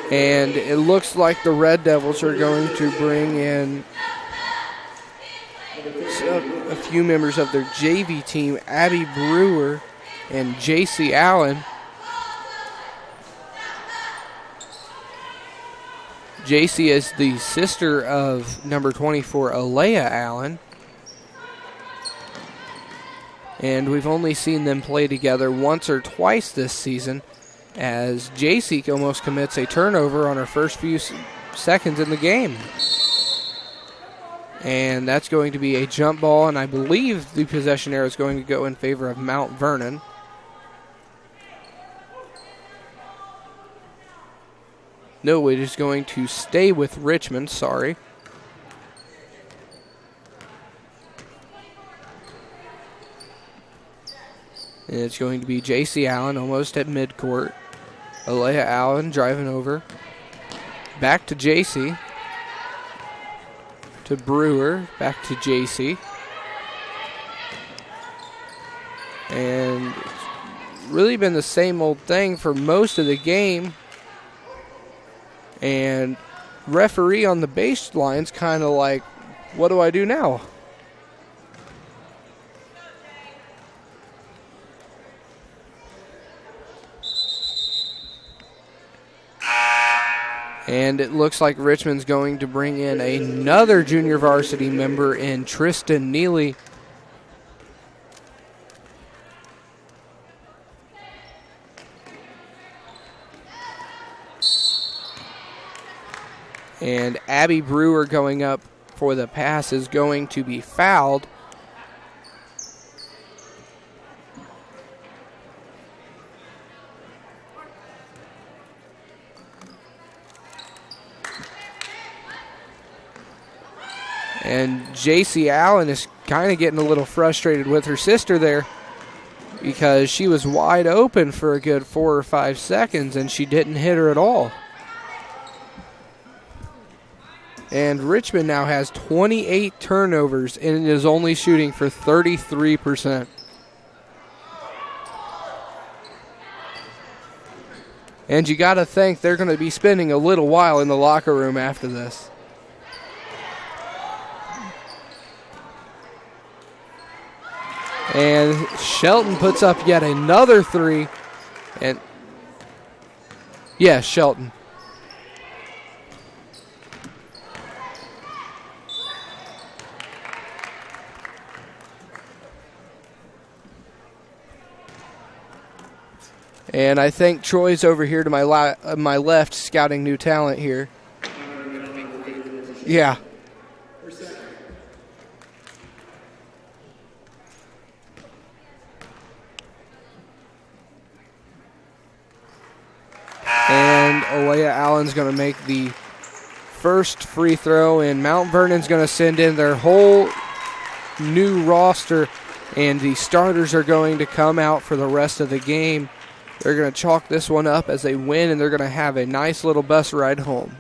And it looks like the Red Devils are going to bring in a few members of their JV team, Abby Brewer and JC Allen. JC is the sister of number 24, Alea Allen. And we've only seen them play together once or twice this season, as JC almost commits a turnover on her first few seconds in the game. And that's going to be a jump ball, and I believe the possession arrow is going to go in favor of Mount Vernon. No, it is going to stay with Richmond, sorry. And it's going to be JC Allen almost at midcourt. Alea Allen driving over. Back to JC. To Brewer. Back to JC. And it's really been the same old thing for most of the game. And referee on the baseline's kind of like, what do I do now? And it looks like Richmond's going to bring in another junior varsity member in Tristan Neely. And Abby Brewer going up for the pass is going to be fouled. And JC Allen is kind of getting a little frustrated with her sister there because she was wide open for a good 4 or 5 seconds and she didn't hit her at all. And Richmond now has 28 turnovers and is only shooting for 33%. And you got to think they're going to be spending a little while in the locker room after this. And Shelton puts up yet another three. And yeah, Shelton. And I think Troy's over here to my left scouting new talent here. Yeah. And Alea Allen's going to make the first free throw, and Mount Vernon's going to send in their whole new roster, and the starters are going to come out for the rest of the game. They're going to chalk this one up as a win, and they're going to have a nice little bus ride home.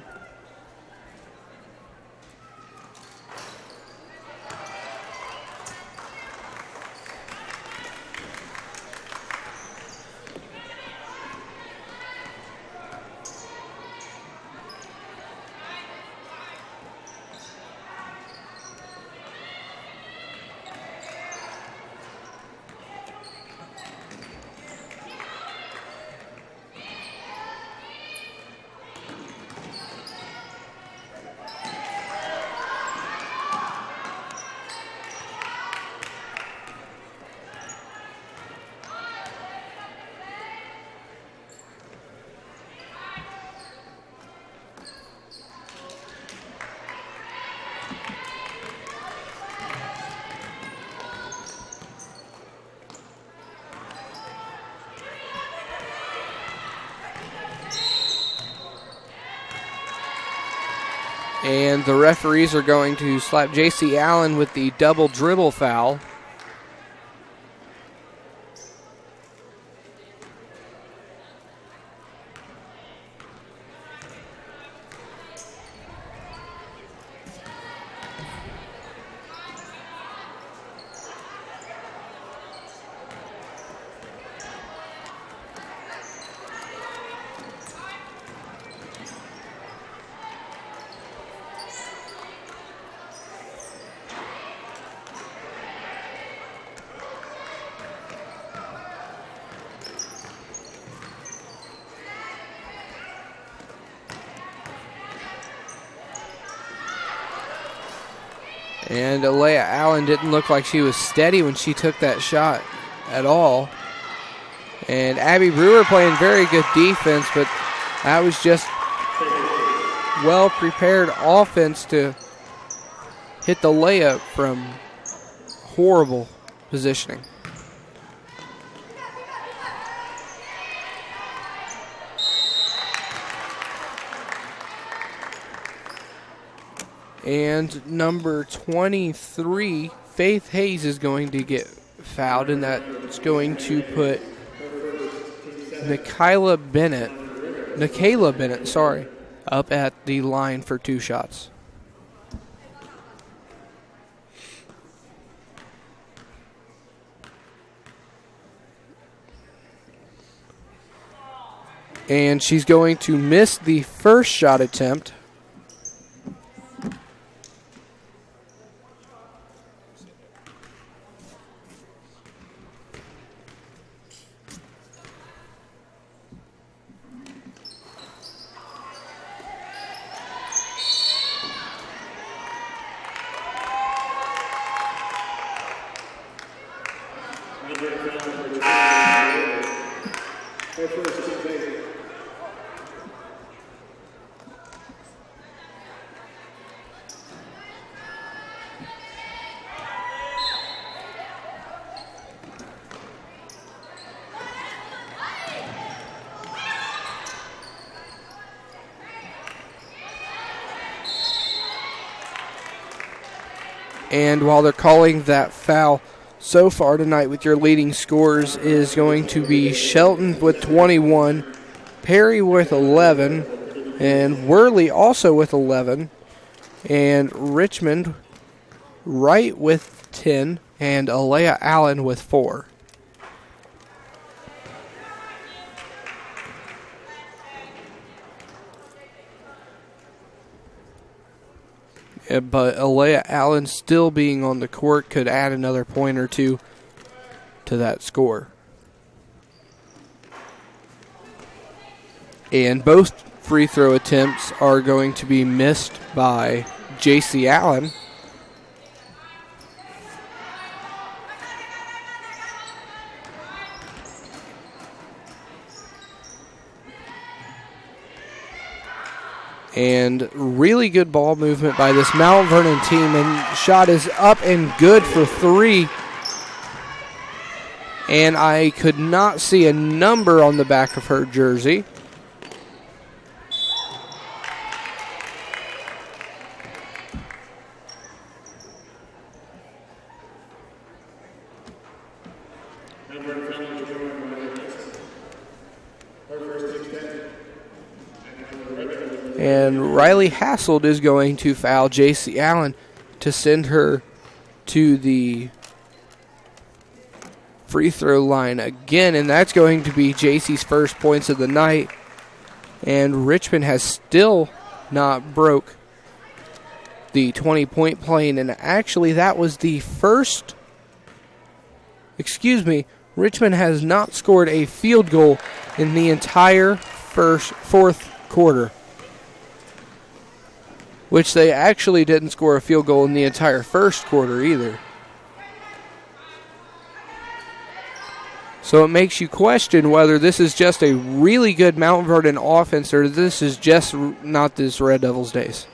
And the referees are going to slap J.C. Allen with the double dribble foul. And Alea Allen didn't look like she was steady when she took that shot at all. And Abby Brewer playing very good defense, but that was just well-prepared offense to hit the layup from horrible positioning. And number 23, Faith Hayes, is going to get fouled, and that's going to put Nikayla Bennett, up at the line for two shots. And she's going to miss the first shot attempt. And while they're calling that foul, so far tonight with your leading scorers is going to be Shelton with 21, Perry with 11, and Worley also with 11. And Richmond right with 10, and Alea Allen with 4. But Alea Allen still being on the court could add another point or two to that score. And both free throw attempts are going to be missed by J.C. Allen. And really good ball movement by this Mount Vernon team. And shot is up and good for 3. And I could not see a number on the back of her jersey. And Riley Hasselt is going to foul J.C. Allen to send her to the free throw line again. And that's going to be J.C.'s first points of the night. And Richmond has still not broke the 20-point plane. And actually that was the first, Richmond has not scored a field goal in the entire fourth quarter. Which they actually didn't score a field goal in the entire first quarter either. So it makes you question whether this is just a really good Mount Vernon offense or this is just not this Red Devils days.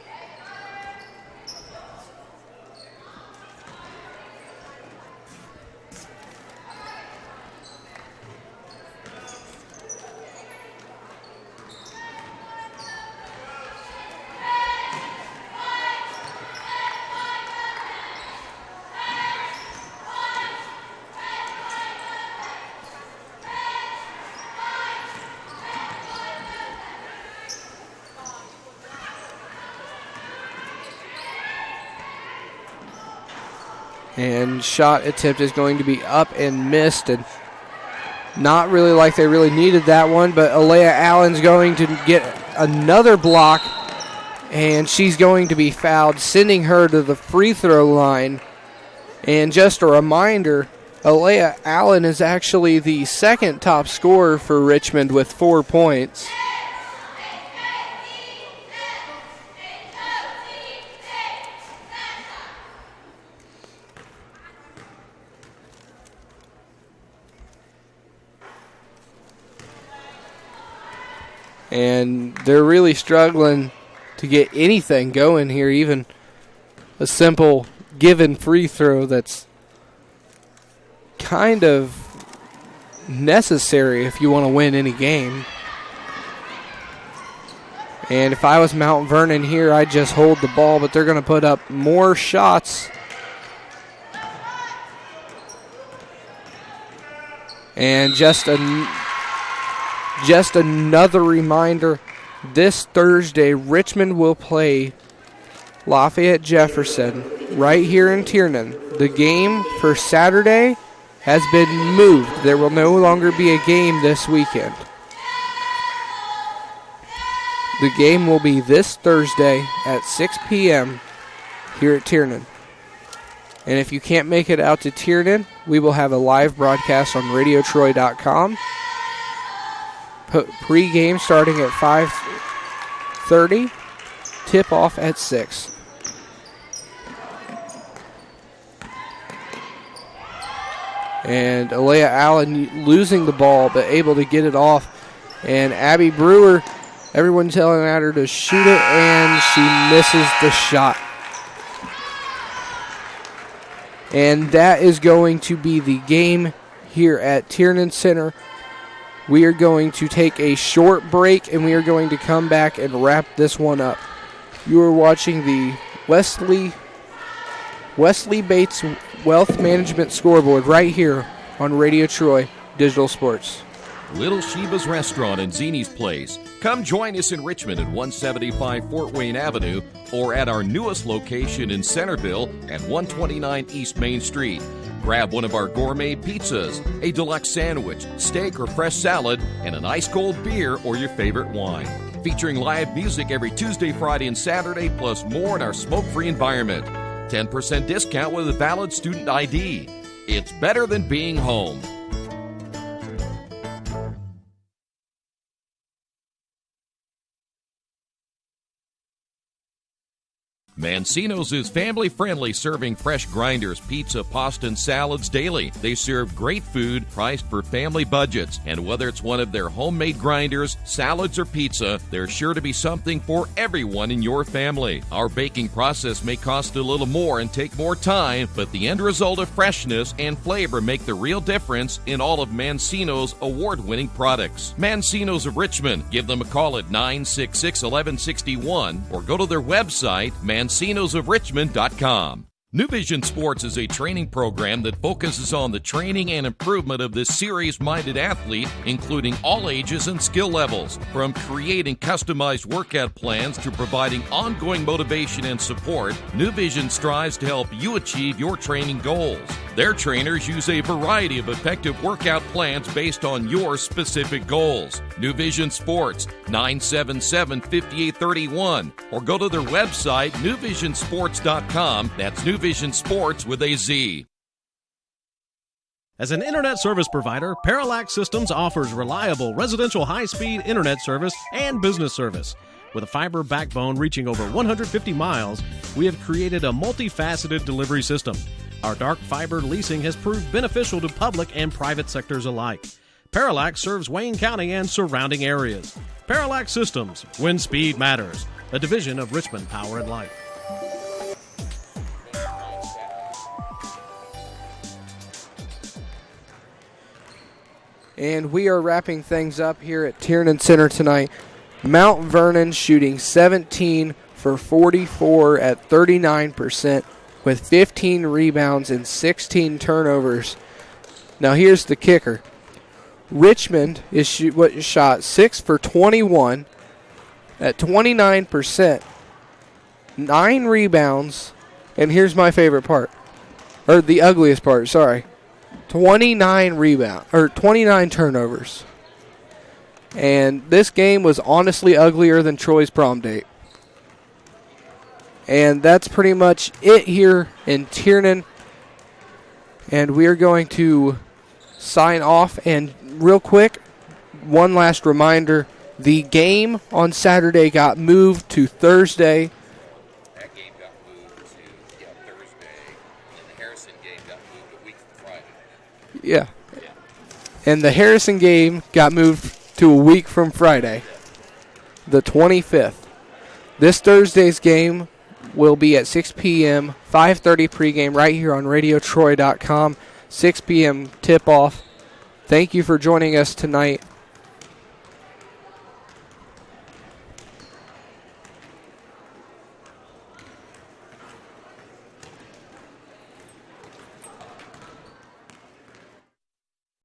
And shot attempt is going to be up and missed, and not really like they really needed that one, but Alea Allen's going to get another block, and she's going to be fouled, sending her to the free throw line. And just a reminder, Alea Allen is actually the second top scorer for Richmond with 4 points. And they're really struggling to get anything going here, even a simple given free throw that's kind of necessary if you want to win any game. And if I was Mount Vernon here, I'd just hold the ball, but they're going to put up more shots. And just another reminder, this Thursday, Richmond will play Lafayette Jefferson right here in Tiernan. The game for Saturday has been moved. There will no longer be a game this weekend. The game will be this Thursday at 6 p.m. here at Tiernan. And if you can't make it out to Tiernan, we will have a live broadcast on radiotroy.com. Pre-game starting at 5:30, tip-off at 6. And Alea Allen losing the ball, but able to get it off. And Abby Brewer, everyone telling her to shoot it, and she misses the shot. And that is going to be the game here at Tiernan Center. We are going to take a short break, and we are going to come back and wrap this one up. You are watching the Wesley Bates Wealth Management Scoreboard right here on Radio Troy Digital Sports. Little Sheba's Restaurant and Zini's Place. Come join us in Richmond at 175 Fort Wayne Avenue or at our newest location in Centerville at 129 East Main Street. Grab one of our gourmet pizzas, a deluxe sandwich, steak or fresh salad, and an ice-cold beer or your favorite wine. Featuring live music every Tuesday, Friday, and Saturday, plus more in our smoke-free environment. 10% discount with a valid student ID. It's better than being home. Mancino's is family-friendly, serving fresh grinders, pizza, pasta, and salads daily. They serve great food priced for family budgets. And whether it's one of their homemade grinders, salads, or pizza, there's sure to be something for everyone in your family. Our baking process may cost a little more and take more time, but the end result of freshness and flavor make the real difference in all of Mancino's award-winning products. Mancino's of Richmond. Give them a call at 966-1161 or go to their website, mancinosofrichmond.com. New Vision Sports is a training program that focuses on the training and improvement of this serious-minded athlete, including all ages and skill levels. From creating customized workout plans to providing ongoing motivation and support, New Vision strives to help you achieve your training goals. Their trainers use a variety of effective workout plans based on your specific goals. New Vision Sports, 977-5831, or go to their website, newvisionsports.com. That's New Vision Sports with a Z. As an internet service provider, Parallax Systems offers reliable residential high-speed internet service and business service. With a fiber backbone reaching over 150 miles, we have created a multifaceted delivery system. Our dark fiber leasing has proved beneficial to public and private sectors alike. Parallax serves Wayne County and surrounding areas. Parallax Systems, when speed matters, a division of Richmond Power and Light. And we are wrapping things up here at Tiernan Center tonight. Mount Vernon shooting 17 for 44 at 39% with 15 rebounds and 16 turnovers. Now here's the kicker. Richmond is shot 6 for 21 at 29%, 9 rebounds, and here's my favorite part, or the ugliest part, sorry. 29 turnovers. And this game was honestly uglier than Troy's prom date. And that's pretty much it here in Tiernan. And we're going to sign off. And real quick, one last reminder. The game on Saturday got moved to Thursday. That game got moved to Thursday, and the Harrison game got moved a week from Friday. Yeah. And the Harrison game got moved to a week from Friday, the 25th. This Thursday's game will be at 6 p.m., 5:30 pregame right here on RadioTroy.com, 6 p.m. tip-off. Thank you for joining us tonight